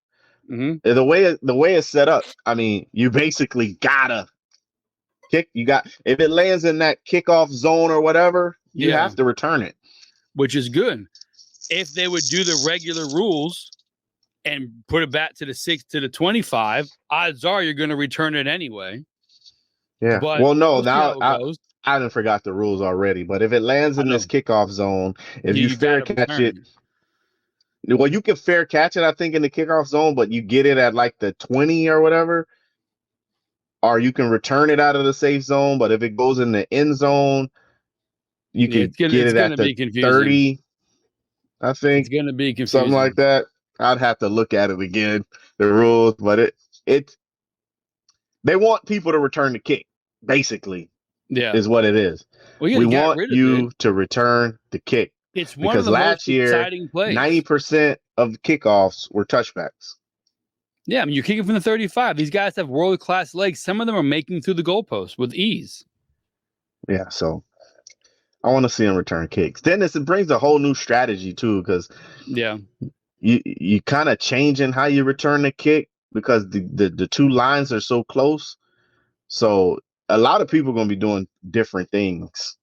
the way it's set up, I mean, you basically gotta kick. If it lands in that kickoff zone or whatever, you have to return it, which is good. If they would do the regular rules and put it back to the 6 to the 25, odds are you're going to return it anyway. Yeah. But well, no, now I done forgot the rules already. But if it lands in this kickoff zone, if you fair catch it, well, you can fair catch it, I think, in the kickoff zone, but you get it at like the 20 or whatever, or you can return it out of the safe zone. But if it goes in the end zone, you can get it at the 30. I think it's going to be confusing. Something like that. I'd have to look at it again, the rules, but they want people to return the kick, basically. Yeah, is what it is. Well, we want you to return the kick. It's one of the most exciting plays. 90% of kickoffs were touchbacks. Yeah, I mean, you're kicking from the 35. These guys have world-class legs. Some of them are making through the goalpost with ease. Yeah, so I want to see them return kicks. Then it brings a whole new strategy too, because you kind of changing how you return the kick because the two lines are so close. So a lot of people are going to be doing different things.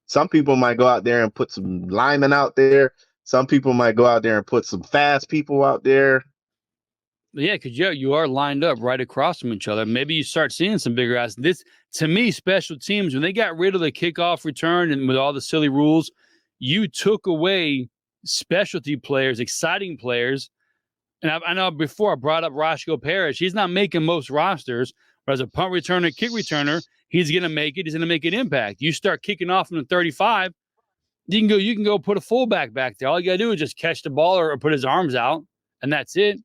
Some people might go out there and put some linemen out there. Some people might go out there and put some fast people out there. Yeah, because you are lined up right across from each other. Maybe you start seeing some bigger ass. This, to me, special teams, when they got rid of the kickoff return and with all the silly rules, you took away specialty players, exciting players. And I know before I brought up Roscoe Parrish, he's not making most rosters, but as a punt returner, kick returner, he's going to make it. He's going to make an impact. You start kicking off from the 35, you can go put a fullback back there. All you got to do is just catch the ball or put his arms out, and that's it.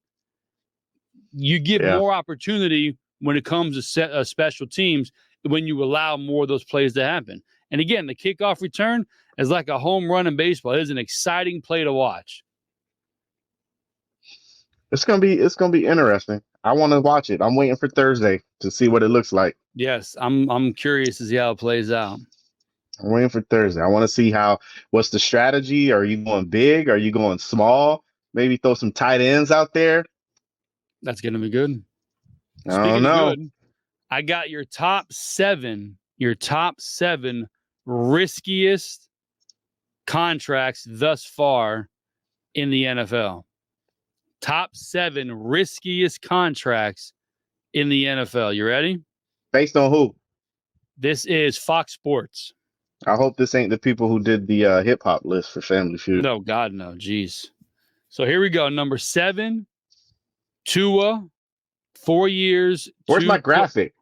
You give more opportunity when it comes to special teams when you allow more of those plays to happen. And again, the kickoff return is like a home run in baseball. It is an exciting play to watch. It's gonna be interesting. I want to watch it. I'm waiting for Thursday to see what it looks like. Yes, I'm curious to see how it plays out. I'm waiting for Thursday. I want to see what's the strategy. Are you going big? Are you going small? Maybe throw some tight ends out there. That's going to be good. I don't know. I got your top seven riskiest contracts thus far in the NFL. Top 7 riskiest contracts in the NFL. You ready? Based on who? This is Fox Sports. I hope this ain't the people who did the hip hop list for Family Feud. No, God, no. Jeez. So here we go. Number 7, Tua, 4 years. Where's my graphic?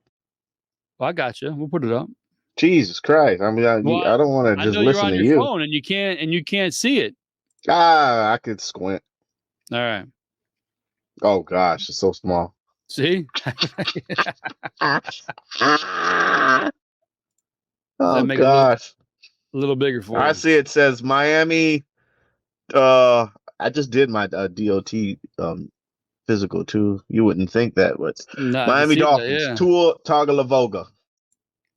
Well, I got you. We'll put it up. Jesus Christ! I mean, I don't want to just listen to you. I know you're on your phone and you can't see it. I could squint. All right. Oh gosh, it's so small. See? Oh gosh, a little bigger for you. I see. It says Miami. I just did my DOT physical too. You wouldn't think that, but Miami Dolphins. Tua Tagovailoa.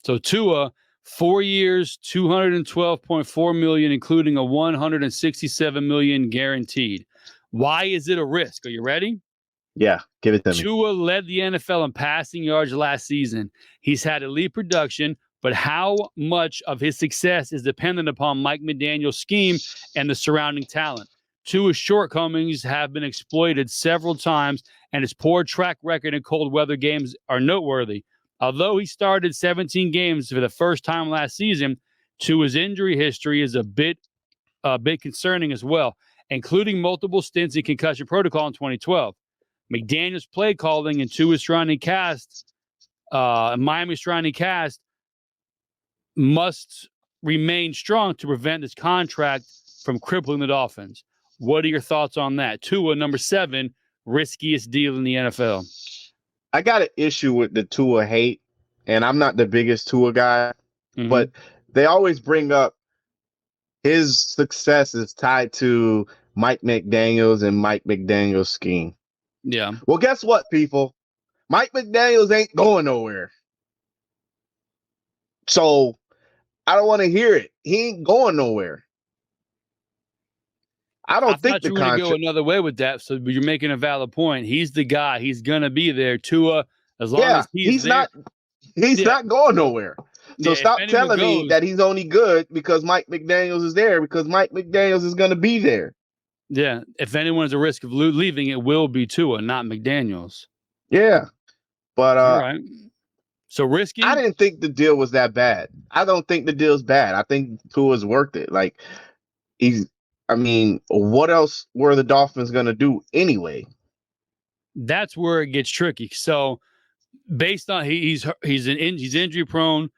So Tua, 4 years, $212.4 million, including a $167 million guaranteed. Why is it a risk? Are you ready? Yeah, give it to me. Tua led the NFL in passing yards last season. He's had elite production, but how much of his success is dependent upon Mike McDaniel's scheme and the surrounding talent? Tua's shortcomings have been exploited several times, and his poor track record in cold weather games are noteworthy. Although he started 17 games for the first time last season, Tua's injury history is a bit concerning as well, including multiple stints in concussion protocol in 2012. McDaniel's play calling and Tua's surrounding cast, Miami's surrounding cast, must remain strong to prevent this contract from crippling the Dolphins. What are your thoughts on that? Tua, number 7, riskiest deal in the NFL. I got an issue with the Tua hate, and I'm not the biggest Tua guy, but they always bring up his success is tied to Mike McDaniels and Mike McDaniel's scheme. Yeah. Well, guess what, people? Mike McDaniels ain't going nowhere. So I don't want to hear it. He ain't going nowhere. I don't think thought you were going to go another way with that, so you're making a valid point. He's the guy. He's going to be there. Tua, as long as he's there. He's not going nowhere. So stop telling me that he's only good because Mike McDaniels is there, because Mike McDaniels is going to be there. Yeah, if anyone's at risk of leaving, it will be Tua, not McDaniels. Yeah, but all right. So risky. I didn't think the deal was that bad. I don't think the deal's bad. I think Tua's worth it. Like what else were the Dolphins going to do anyway? That's where it gets tricky. So based on he's injury prone,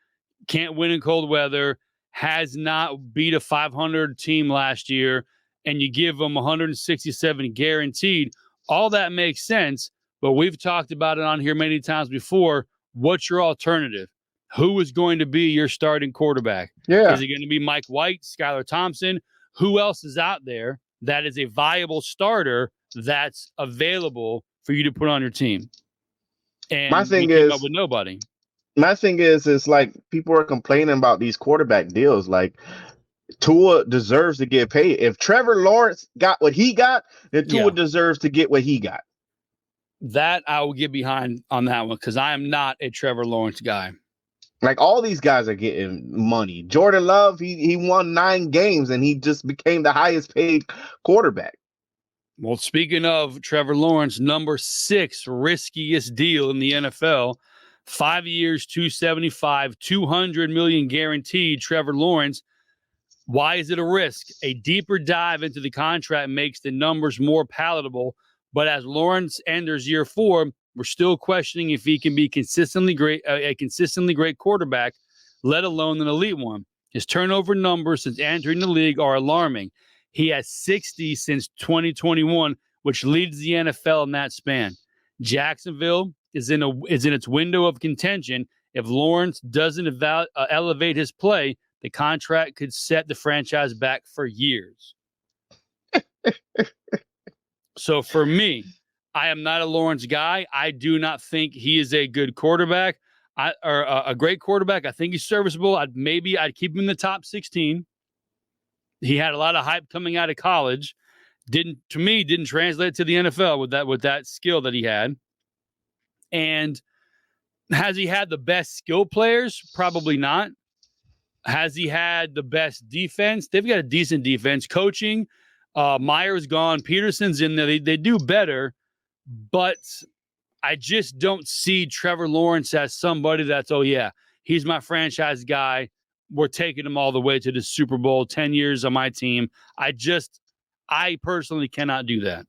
can't win in cold weather, has not beat a 500 team last year, and you give him 167 guaranteed. All that makes sense, but we've talked about it on here many times before. What's your alternative? Who is going to be your starting quarterback? Yeah. Is it going to be Mike White, Skylar Thompson? Who else is out there that is a viable starter that's available for you to put on your team? And my thing is, with nobody. My thing is like people are complaining about these quarterback deals. Like Tua deserves to get paid. If Trevor Lawrence got what he got, then Tua deserves to get what he got. That I will get behind on that one because I am not a Trevor Lawrence guy. Like all these guys are getting money. Jordan Love, he won 9 games and he just became the highest paid quarterback. Well, speaking of Trevor Lawrence, number 6 riskiest deal in the NFL, 5 years, 275, 200 million guaranteed. Trevor Lawrence. Why is it a risk? A deeper dive into the contract makes the numbers more palatable. But as Lawrence enters year 4, we're still questioning if he can be a consistently great quarterback, let alone an elite one. His turnover numbers since entering the league are alarming. He has 60 since 2021, which leads the NFL in that span. Jacksonville is in its window of contention. If Lawrence doesn't elevate his play, the contract could set the franchise back for years. So for me, I am not a Lawrence guy. I do not think he is a good quarterback or a great quarterback. I think he's serviceable. I'd keep him in the top 16. He had a lot of hype coming out of college. Didn't translate to the NFL with that skill that he had. And has he had the best skill players? Probably not. Has he had the best defense? They've got a decent defense. Coaching, Meyer's gone. Peterson's in there. They do better, but I just don't see Trevor Lawrence as somebody that's, he's my franchise guy. We're taking him all the way to the Super Bowl, 10 years on my team. I personally cannot do that.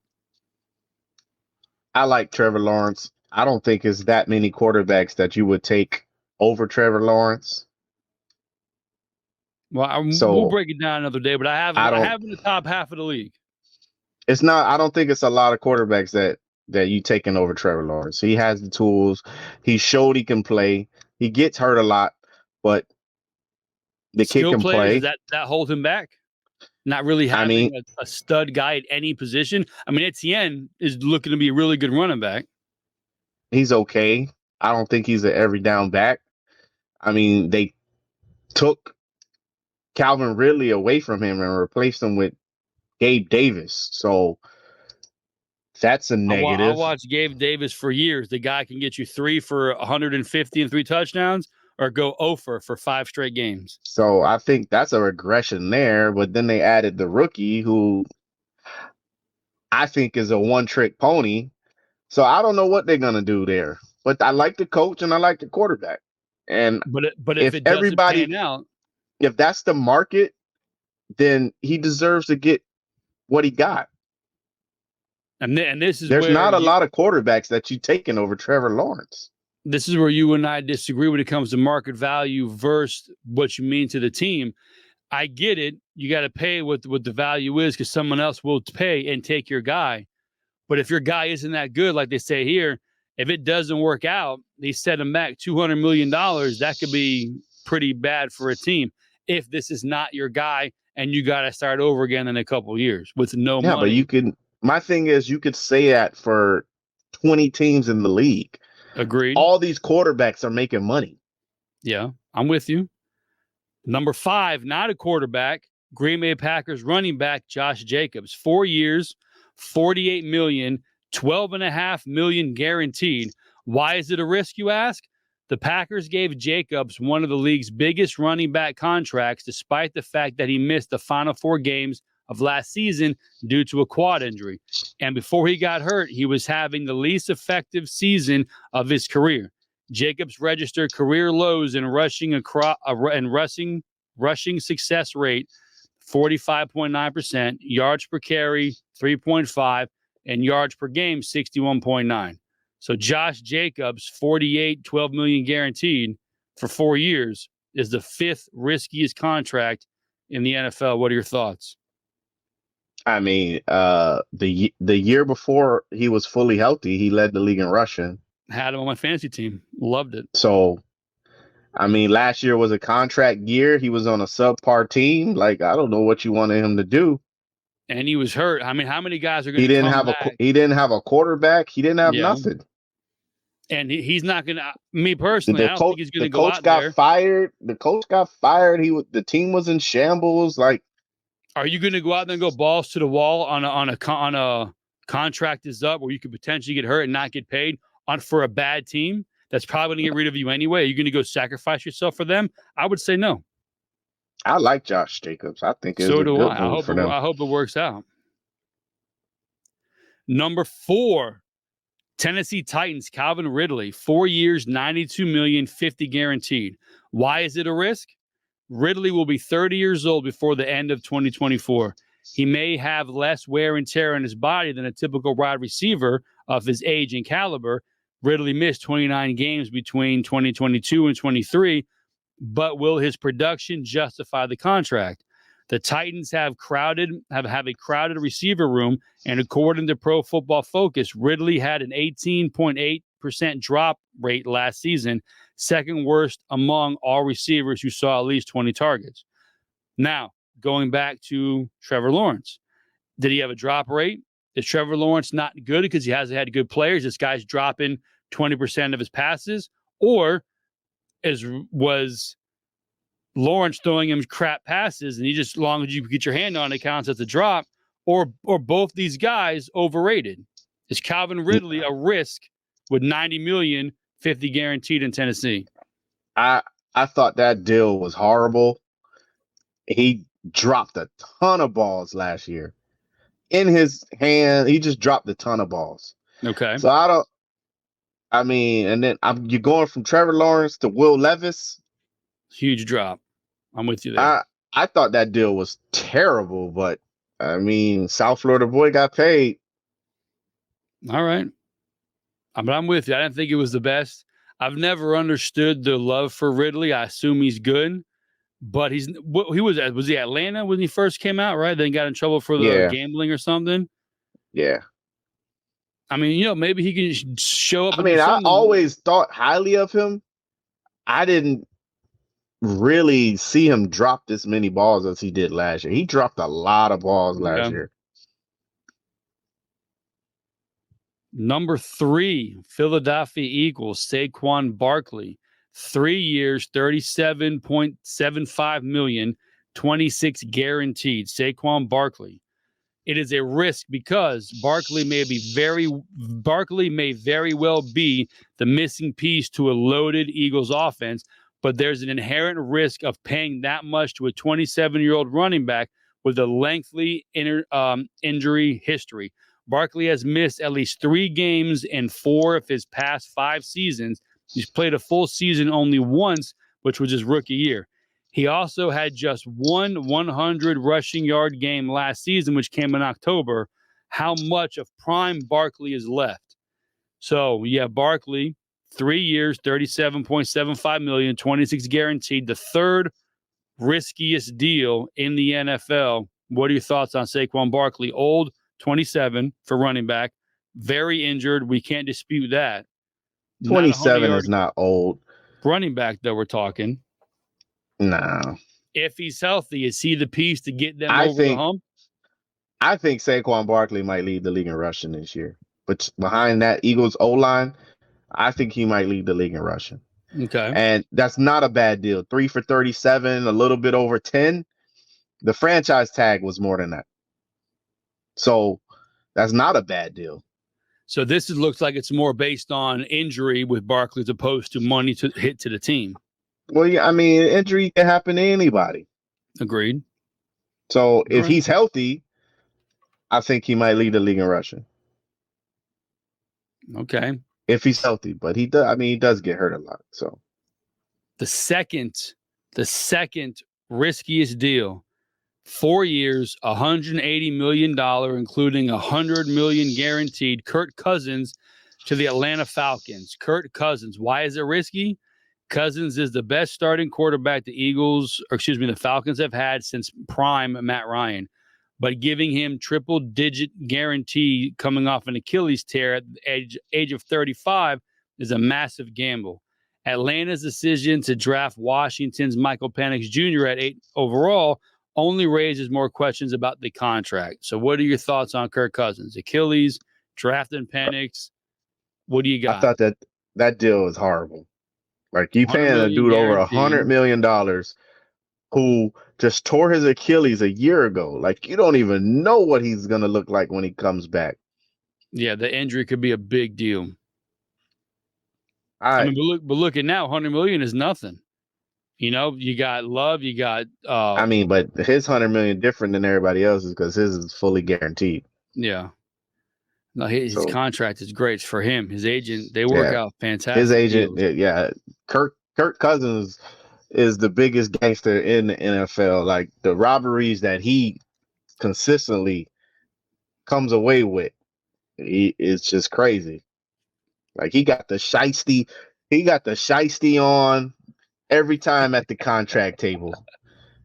I like Trevor Lawrence. I don't think it's that many quarterbacks that you would take over Trevor Lawrence. Well, we'll break it down another day, but I have in the top half of the league. It's not. I don't think it's a lot of quarterbacks that you taking over Trevor Lawrence. He has the tools. He showed he can play. He gets hurt a lot, but the kid can play. That hold him back. Not really having a stud guy at any position. I mean, Etienne is looking to be a really good running back. He's okay. I don't think he's an every down back. I mean, they took Calvin Ridley away from him and replaced him with Gabe Davis. So that's a negative. I watched Gabe Davis for years. The guy can get you 3 for 150 and 3 touchdowns, or go 0 for 5 straight games. So I think that's a regression there. But then they added the rookie, who I think is a one-trick pony. So I don't know what they're gonna do there. But I like the coach and I like the quarterback. And but if it doesn't pan out, if that's the market, then he deserves to get what he got. And this is there's not a lot of quarterbacks that you taking over Trevor Lawrence. This is where you and I disagree when it comes to market value versus what you mean to the team. I get it. You got to pay what the value is because someone else will pay and take your guy. But if your guy isn't that good, like they say here, if it doesn't work out, they set him back $200 million. That could be pretty bad for a team if this is not your guy and you got to start over again in a couple of years with no money. Yeah, but my thing is you could say that for 20 teams in the league. Agreed. All these quarterbacks are making money. Yeah, I'm with you. Number 5, not a quarterback, Green Bay Packers running back Josh Jacobs. 4 years, $48 million, $12.5 million guaranteed. Why is it a risk, you ask? The Packers gave Jacobs one of the league's biggest running back contracts, despite the fact that he missed the final 4 games of last season due to a quad injury. And before he got hurt, he was having the least effective season of his career. Jacobs registered career lows in rushing success rate, 45.9%, yards per carry, 3.5, and yards per game, 61.9. So Josh Jacobs, 48, $12 million guaranteed for 4 years, is the 5th riskiest contract in the NFL. What are your thoughts? I mean, the year before he was fully healthy, he led the league in rushing. Had him on my fantasy team. Loved it. So, I mean, last year was a contract year. He was on a subpar team. Like, I don't know what you wanted him to do. And he was hurt. I mean, how many guys are going He to didn't come have back? He didn't have a quarterback. He didn't have nothing. And he's not going to. Me personally, I don't think he's going to go out there. The coach got fired. The coach got fired. The team was in shambles. Like, are you going to go out there and go balls to the wall on a contract is up where you could potentially get hurt and not get paid for a bad team that's probably going to get rid of you anyway? Are you going to go sacrifice yourself for them? I would say no. I like Josh Jacobs. I think it's so a do good I. move for them. I hope it works out. Number 4, Tennessee Titans, Calvin Ridley, 4 years, $92 million, $50 guaranteed. Why is it a risk? Ridley will be 30 years old before the end of 2024. He may have less wear and tear on his body than a typical wide receiver of his age and caliber. Ridley missed 29 games between 2022 and 23, but will his production justify the contract? The Titans have a crowded receiver room, and according to Pro Football Focus, Ridley had an 18.8% drop rate last season, second worst among all receivers who saw at least 20 targets. Now, going back to Trevor Lawrence, did he have a drop rate? Is Trevor Lawrence not good because he hasn't had good players? This guy's dropping 20% of his passes? Or was Lawrence throwing him crap passes, and he just, as long as you get your hand on it, counts as a drop? Or both these guys overrated? Is Calvin Ridley a risk with $90 million, $50 guaranteed in Tennessee? I thought that deal was horrible. He dropped a ton of balls last year. In his hand, he just dropped a ton of balls. Okay. So and then you're going from Trevor Lawrence to Will Levis. Huge drop. I'm with you there. I thought that deal was terrible, but I mean, South Florida boy got paid. All right. But I'm with you. I didn't think it was the best. I've never understood the love for Ridley. I assume he's good, but he was he Atlanta when he first came out, right? Then got in trouble for the gambling or something. Yeah. I mean, maybe he can show up. I mean, I always thought highly of him. I didn't really see him drop this many balls as he did last year. He dropped a lot of balls last year. Number 3, Philadelphia Eagles, Saquon Barkley, 3 years, $37.75 million, 26 guaranteed. Saquon Barkley. It is a risk because Barkley may very well be the missing piece to a loaded Eagles offense, but there's an inherent risk of paying that much to a 27-year-old running back with a lengthy injury history. Barkley has missed at least 3 games in 4 of his past 5 seasons. He's played a full season only once, which was his rookie year. He also had just one 100 rushing yard game last season, which came in October. How much of prime Barkley is left? So, Barkley, 3 years, $37.75 million, 26 guaranteed, the 3rd riskiest deal in the NFL. What are your thoughts on Saquon Barkley? Old, 27 for running back, very injured. We can't dispute that. 27 is not old. Running back, though, we're talking. No. If he's healthy, is he the piece to get them over the hump? I think Saquon Barkley might lead the league in rushing this year. But behind that Eagles O-line, I think he might lead the league in rushing. Okay. And that's not a bad deal. 3 for 37, a little bit over 10. The franchise tag was more than that. So that's not a bad deal. So this looks like it's more based on injury with Barkley as opposed to money to hit to the team. Well, yeah, I mean, injury can happen to anybody. Agreed. So if he's healthy, I think he might lead the league in rushing. Okay. If he's healthy, but he does. I mean, he does get hurt a lot. So the second riskiest deal, 4 years, $180 million, including $100 million guaranteed. Kirk Cousins to the Atlanta Falcons. Kirk Cousins. Why is it risky? Cousins is the best starting quarterback the Falcons have had since prime Matt Ryan. But giving him triple-digit guarantee coming off an Achilles tear at the age of 35 is a massive gamble. Atlanta's decision to draft Washington's Michael Penix Jr. at 8 overall only raises more questions about the contract. So what are your thoughts on Kirk Cousins? Achilles, drafting Penix. What do you got? I thought that deal was horrible. Like, you paying a dude over $100 million who just tore his Achilles a year ago. Like, you don't even know what he's going to look like when he comes back. Yeah, the injury could be a big deal. I mean, but look at now, $100 million is nothing. You know, you got Love, you got. I mean, but his $100 million different than everybody else's because his is fully guaranteed. Yeah. No, his contract is great for him. His agent, they work out fantastic. His agent, Kirk Cousins is the biggest gangster in the NFL. Like, the robberies that he consistently comes away with, it's just crazy. Like, he got the shiesty on every time at the contract table.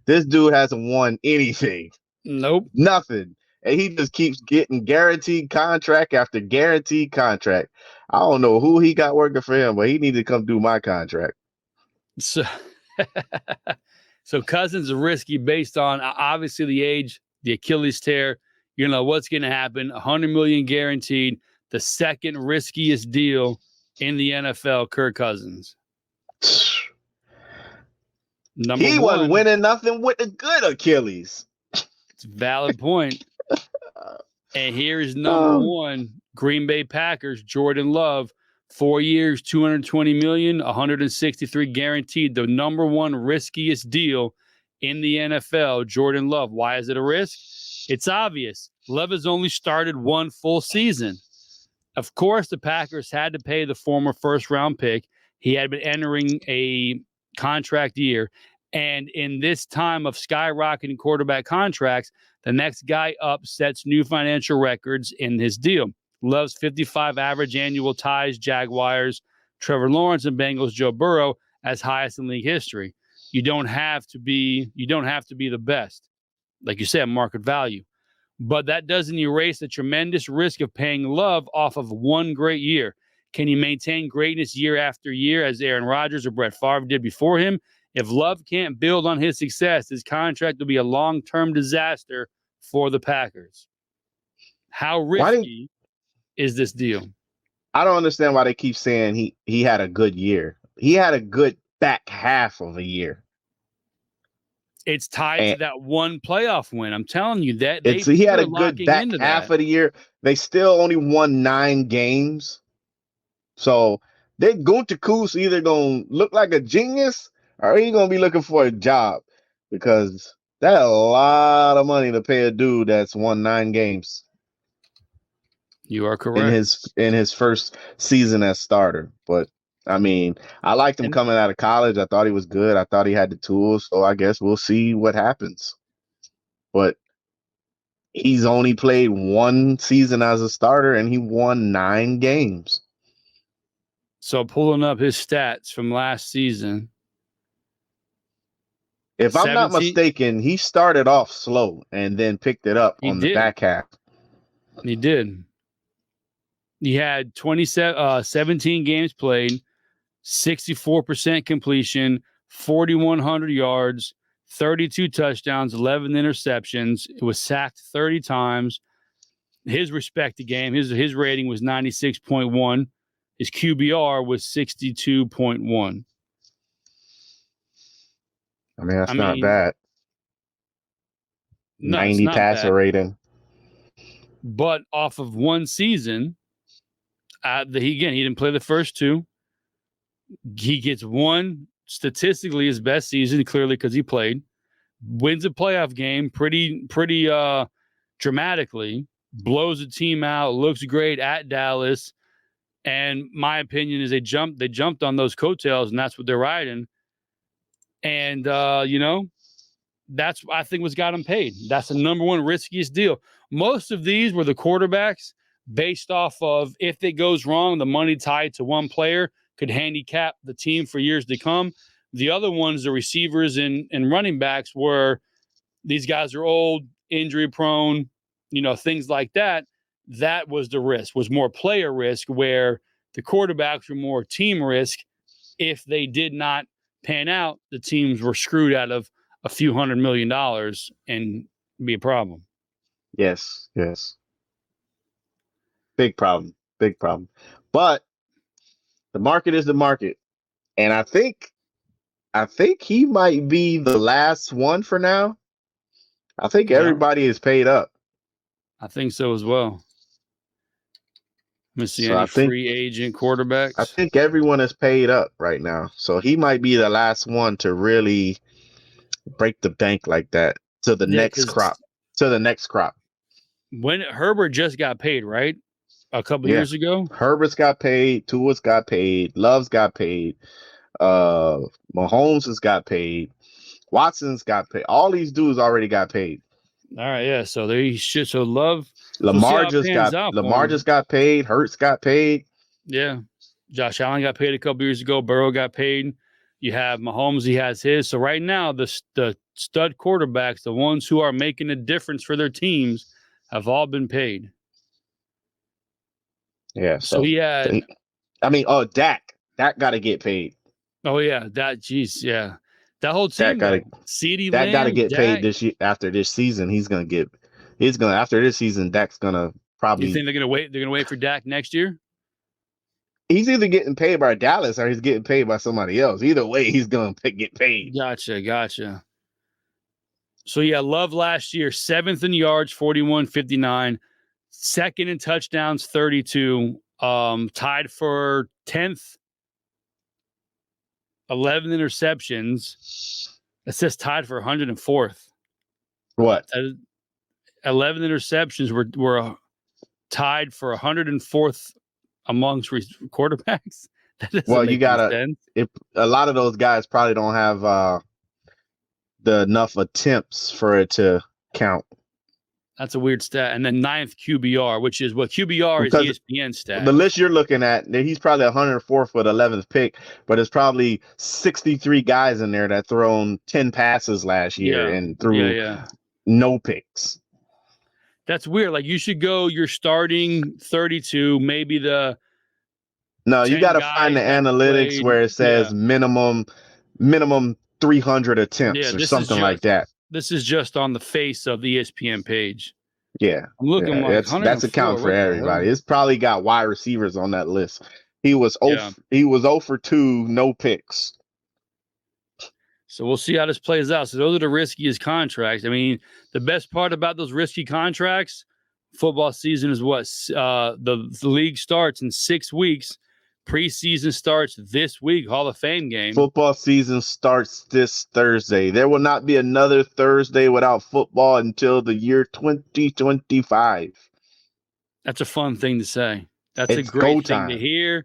This dude hasn't won anything. Nope. Nothing. And he just keeps getting guaranteed contract after guaranteed contract. I don't know who he got working for him, but he needed to come do my contract. So Cousins are risky based on obviously the age, the Achilles tear. You know what's going to happen. $100 million guaranteed. The second riskiest deal in the NFL, Kirk Cousins. He wasn't winning nothing with the good Achilles. It's a valid point. And here is number one, Green Bay Packers, Jordan Love, 4 years, $220 million, 163 guaranteed. The number one riskiest deal in the NFL, Jordan Love. Why is it a risk? It's obvious. Love has only started one full season. Of course, the Packers had to pay the former first-round pick. He had been entering a contract year. And in this time of skyrocketing quarterback contracts, the next guy up sets new financial records in his deal. Love's 55 average annual ties, Jaguars, Trevor Lawrence, and Bengals, Joe Burrow, as highest in league history. You don't have to be the best, like you said, market value. But that doesn't erase the tremendous risk of paying Love off of one great year. Can he maintain greatness year after year as Aaron Rodgers or Brett Favre did before him? If Love can't build on his success, his contract will be a long-term disaster for the Packers. How risky is this deal? I don't understand why they keep saying he had a good year. He had a good back half of a year. It's tied to that one playoff win. I'm telling you that he had a good back half of the year. They still only won 9 games. So they're going to Coos either going to look like a genius or he going to be looking for a job, because that's a lot of money to pay a dude that's won 9 games. You are correct. In his first season as starter. But I mean, I liked him coming out of college. I thought he was good. I thought he had the tools. So I guess we'll see what happens. But he's only played 1 season as a starter and he won 9 games. So pulling up his stats from last season. If I'm not mistaken, he started off slow and then picked it up on the back half. He did. He had 17 games played, 64% completion, 4,100 yards, 32 touchdowns, 11 interceptions. It was sacked 30 times. His respected game, his rating was 96.1. His QBR was 62.1. I mean, that's not bad. No, 90 passer rating. But off of one season, he didn't play the first two. He gets one, statistically his best season, clearly because he played. Wins a playoff game pretty dramatically. Blows the team out. Looks great at Dallas. And my opinion is they jumped on those coattails, and that's what they're riding. And that's, I think, what's got him paid. That's the number one riskiest deal. Most of these were the quarterbacks based off of, if it goes wrong, the money tied to one player could handicap the team for years to come. The other ones, the receivers and running backs, were these guys are old, injury prone, things like that. That was the risk, was more player risk, where the quarterbacks were more team risk. If they did not pan out, the teams were screwed out of a few $100 million and be a problem. Yes. Big problem. But the market is the market. And I think he might be the last one for now. I think everybody is paid up. I think so as well. Let me see any free agent quarterbacks. I think everyone is paid up right now. So he might be the last one to really break the bank like that to the next crop. When Herbert just got paid, right? A couple years ago. Herbert's got paid, Tua's got paid, Love's got paid, Mahomes has got paid, Watson's got paid. All these dudes already got paid. All right, yeah. So they should. So Love, Lamar just got paid. Hurts got paid. Yeah, Josh Allen got paid a couple years ago. Burrow got paid. You have Mahomes; he has his. So right now, the stud quarterbacks, the ones who are making a difference for their teams, have all been paid. Yeah. So he had. Dak. Dak got to get paid. Oh yeah, yeah. That whole team, CeeDee, that got to get paid this year. After this season, after this season, Dak's gonna probably. You think they're gonna wait? They're gonna wait for Dak next year? He's either getting paid by Dallas or he's getting paid by somebody else. Either way, he's gonna get paid. Gotcha. So yeah, Love last year, 7th in yards, 41.59, 2nd in touchdowns, 32, tied for 10th. 11 interceptions. It says tied for 104th. What? 11 interceptions were tied for 104th amongst quarterbacks. Well, you gotta. A lot of those guys probably don't have enough attempts for it to count. That's a weird stat. And then 9th QBR, which is what QBR is ESPN stat. The list you're looking at, he's probably 104th with 11th pick, but there's probably 63 guys in there that thrown 10 passes last year and threw no picks. That's weird. Like, you should go, you're starting 32, maybe the. No, you got to find the analytics where it says minimum 300 attempts or something like that. This is just on the face of the ESPN page. Yeah. I'm looking that's account for everybody. It's probably got wide receivers on that list. He was 0 for 2, no picks. So we'll see how this plays out. So those are the riskiest contracts. I mean, the best part about those risky contracts, football season is what? The league starts in 6 weeks. Preseason starts this week, Hall of Fame game. Football season starts this Thursday. There will not be another Thursday without football until the year 2025. That's a fun thing to say. That's a great thing to hear.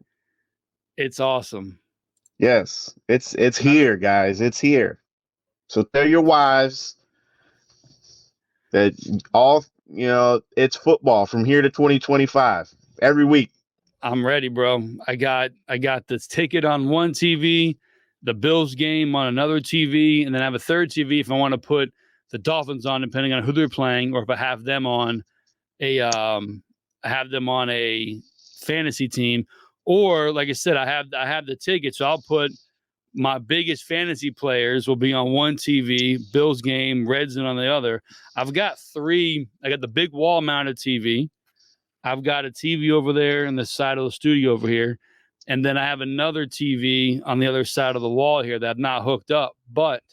It's awesome. Yes, it's here, guys. It's here. So tell your wives that it's football from here to 2025 every week. I'm ready, bro. I got this ticket on one TV, the Bills game on another TV, and then I have a third TV if I want to put the Dolphins on, depending on who they're playing, or if I have them on a fantasy team. Or like I said, I have the ticket, so I'll put my biggest fantasy players will be on one TV, Bills game, Reds on the other. I've got 3. I got the big wall mounted TV. I've got a TV over there in the side of the studio over here. And then I have another TV on the other side of the wall here that I've not hooked up. But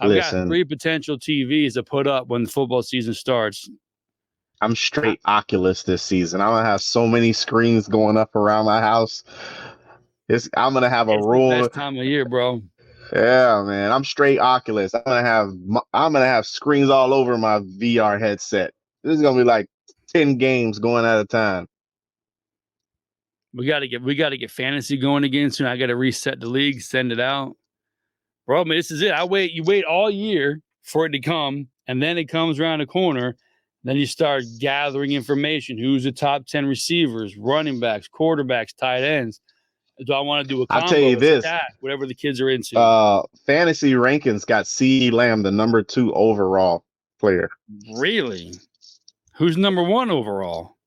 I've got 3 potential TVs to put up when the football season starts. I'm straight Oculus this season. I'm gonna have so many screens going up around my house. I'm gonna have a room. The best time of year, bro. Yeah, man. I'm straight Oculus. I'm gonna have screens all over my VR headset. This is gonna be like 10 games going at a time. We gotta get fantasy going again soon. I gotta reset the league, send it out. Bro, I mean, this is it. You wait all year for it to come, and then it comes around the corner. Then you start gathering information. Who's the top 10 receivers, running backs, quarterbacks, tight ends? Do I want to do a combo? I'll tell you this. Stack, whatever the kids are into. Fantasy rankings got CeeDee Lamb the number 2 overall player. Really? Who's number 1 overall?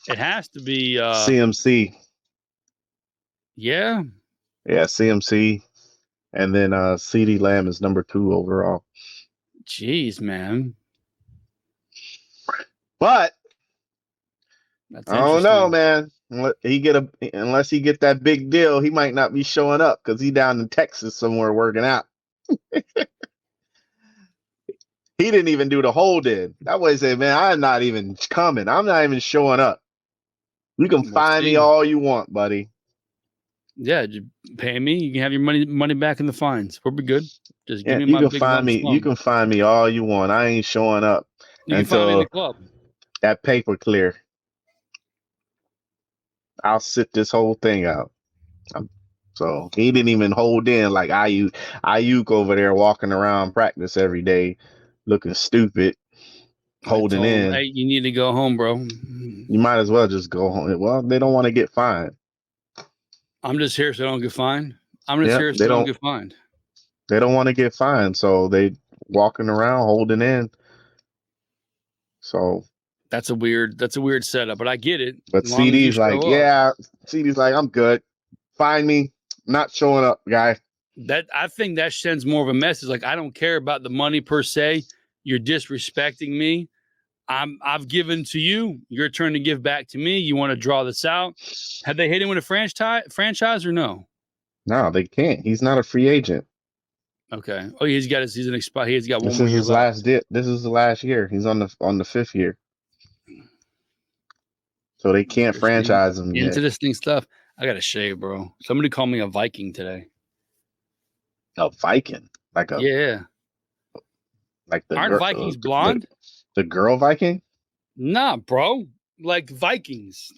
It has to be CMC. Yeah. Yeah, CMC. And then CeeDee Lamb is number 2 overall. Jeez, man. But I don't know, man. Unless he get that big deal, he might not be showing up because he down in Texas somewhere working out. He didn't even do the hold in. That way, said, "Man, I'm not even coming. I'm not even showing up. You can find me all you want, buddy." Yeah, just pay me. You can have your money back in the fines. We'll be good. Just give me my big lump sum. You can find me all you want. I ain't showing up. You can find me in the club. That paper clear. I'll sit this whole thing out. So he didn't even hold in like Ayiuk over there walking around practice every day, looking stupid, holding in. Hey, you need to go home, bro. You might as well just go home. Well, they don't want to get fined. I'm just here so I don't get fined. I'm just here so I don't get fined. They don't want to get fined, so they walking around holding in. So that's a weird setup, but I get it. But CeeDee's like, CeeDee's like, I'm good. Find me. I'm not showing up, guy. I think that sends more of a message. Like, I don't care about the money per se. You're disrespecting me. I've given to you. Your turn to give back to me. You want to draw this out? Have they hit him with a franchise or no? No, they can't. He's not a free agent. Okay. Oh, he's got he's expired. He's got one more year. This is the last year. He's on the 5th year. So they can't franchise him yet. Interesting stuff. I got to shave, bro. Somebody called me a Viking today. A Viking? Like a like the Aren't Vikings blonde? The girl Viking? Nah, bro. Like Vikings.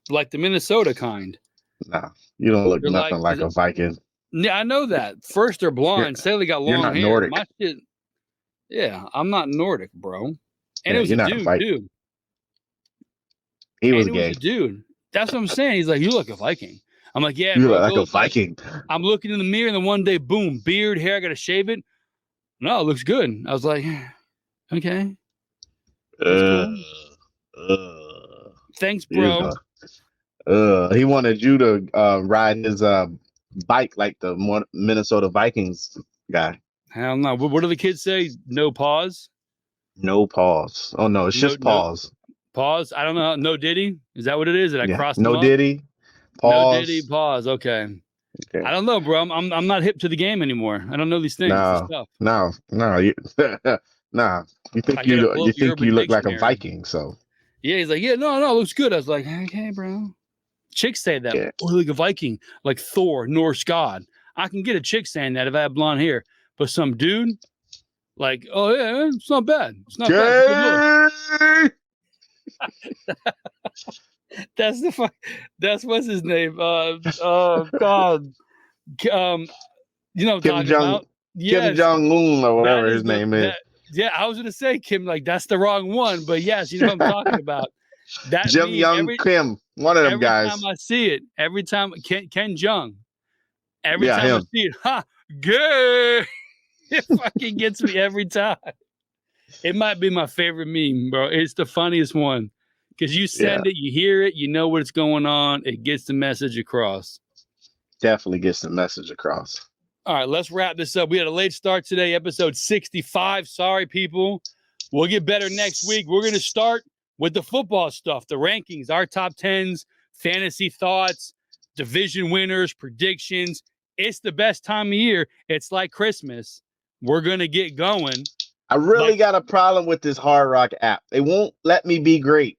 Like the Minnesota kind. Nah, you don't look nothing like a Viking. Yeah, I know that. First they're blonde. Say they got long hair. Nordic. My shit. Yeah, I'm not Nordic, bro. And it was a dude, dude. He was gay. Was a dude. That's what I'm saying. He's like, you look a Viking. I'm like, yeah, you look like a Viking. I'm looking in the mirror, and then one day, boom, beard, hair, I gotta shave it. No, it looks good. I was like, okay. Cool. Thanks, bro. He wanted you to ride his bike like the Minnesota Vikings guy. Hell no. What do the kids say? No pause? No pause. Oh, no, it's just pause. Pause? I don't know. No Diddy? Is that what it is? Did I cross No Diddy. Pause. No Diddy. Pause. Okay. I don't know, bro. I'm not hip to the game anymore. I don't know these things. No. You think you look like a Viking? So yeah, he's like, no, looks good. I was like, okay, bro. Chicks say that. Yeah. Oh, like a Viking, like Thor, Norse god. I can get a chick saying that if I have blonde hair, but some dude, like, oh yeah, it's not bad. It's not bad. That's what's his name? God. You know what I'm talking about? Kim Jong-un or whatever his name is. Yeah, I was gonna say Kim, like that's the wrong one, but yes, you know what I'm talking about. That Jim Young Kim, one of them guys. Every time I see it, every time Ken Jung, every time I see it, gay. It fucking gets me every time. It might be my favorite meme, bro. It's the funniest one because you send it, you hear it, you know what's going on. It gets the message across. Definitely gets the message across. All right, let's wrap this up. We had a late start today, episode 65. Sorry, people. We'll get better next week. We're going to start with the football stuff, the rankings, our top 10s, fantasy thoughts, division winners, predictions. It's the best time of year. It's like Christmas. We're going to get going. I really got a problem with this Hard Rock app. They won't let me be great.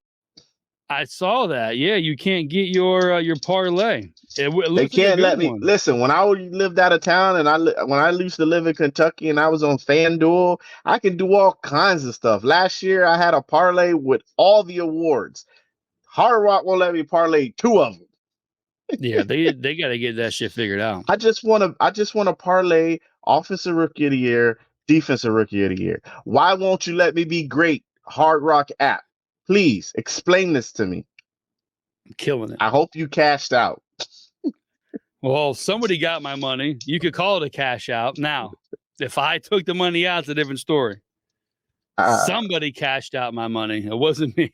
I saw that. Yeah, you can't get your parlay. They can't let me. Listen, when I lived out of town and when I used to live in Kentucky and I was on FanDuel, I can do all kinds of stuff. Last year, I had a parlay with all the awards. Hard Rock won't let me parlay 2 of them. Yeah, they got to get that shit figured out. I just want to parlay offensive rookie of the year, defensive rookie of the year. Why won't you let me be great? Hard Rock app. Please explain this to me. I'm killing it. I hope you cashed out. Well, somebody got my money. You could call it a cash out. Now, if I took the money out, it's a different story. Somebody cashed out my money. It wasn't me.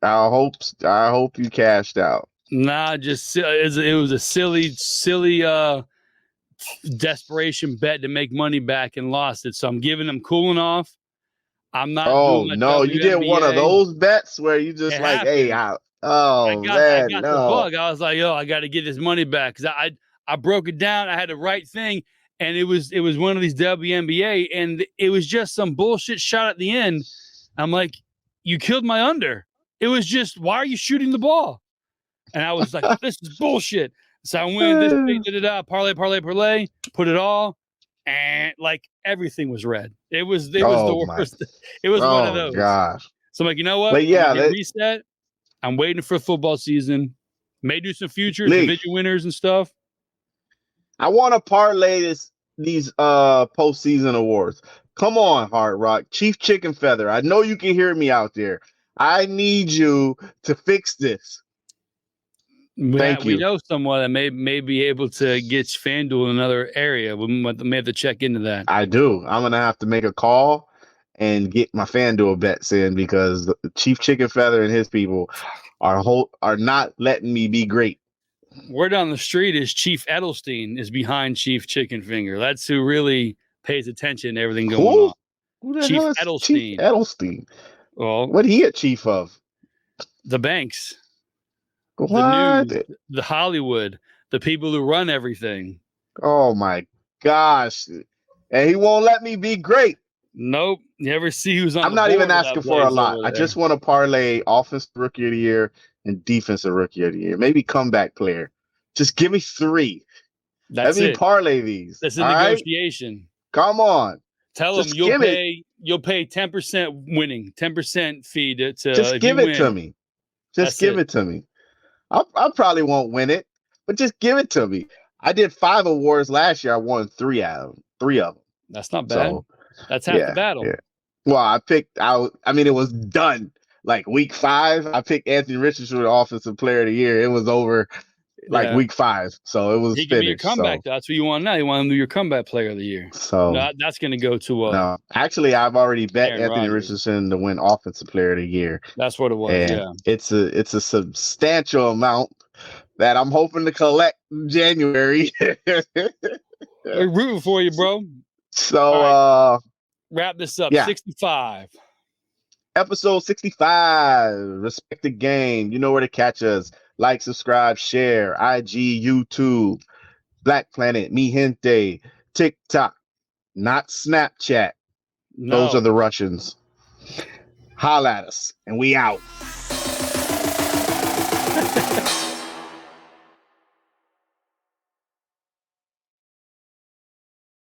I hope you cashed out. Nah, just it was a silly desperation bet to make money back and lost it. So I'm cooling off. I'm not. Oh no, you did one of those bets where you just like, happened. Hey, I got the bug. I was like, yo, I got to get this money back because I broke it down. I had the right thing, and it was one of these WNBA, and it was just some bullshit shot at the end. I'm like, you killed my under. It was just, why are you shooting the ball? And I was like, this is bullshit. So I went this thing, parlay, put it all. And like everything was red. It was the worst. It was one of those. Gosh. So I'm like, you know what? But yeah, reset. I'm waiting for football season. May do some futures, division winners and stuff. I want to parlay these postseason awards. Come on, Hard Rock. Chief Chicken Feather. I know you can hear me out there. I need you to fix this. Thank you. We know someone that may be able to get FanDuel in another area. We may have to check into that. I do. I'm gonna have to make a call and get my FanDuel bets in because the Chief Chicken Feather and his people are not letting me be great. Word on the street is Chief Edelstein is behind Chief Chicken Finger. That's who really pays attention to everything going on. Who the hell is Edelstein? Chief Edelstein. Well, what he a chief of? The banks. What? The news, the Hollywood, the people who run everything. Oh my gosh. And he won't let me be great. Nope. You ever see who's on I'm not even asking for a lot. I just want to parlay offensive rookie of the year and defensive rookie of the year. Maybe comeback player. Just give me 3. Let me parlay these. That's a negotiation. Right? Come on. Tell them you'll pay 10% winning, 10% fee to just give it to me. Just give it to me. I probably won't win it, but just give it to me. I did 5 awards last year. I won 3 of them. That's not bad. So, that's half the battle. Yeah. Well, I picked out. I mean, it was done like week 5. I picked Anthony Richardson for the offensive player of the year. It was over like week 5, so it was he finished. Can be your comeback. So. That's what you want now. You want him to be your comeback player of the year. So that's going to go to no. Actually, I've already bet Aaron Anthony Rodgers. Richardson to win offensive player of the year. That's what it was. And yeah, it's a substantial amount that I'm hoping to collect in January. We're rooting for you, bro. So wrap this up. Yeah. 65. Episode 65. Respect the game. You know where to catch us. Like, subscribe, share. IG, YouTube, Black Planet, Mi Gente, TikTok, not Snapchat. No. Those are the Russians. Holla at us, and we out.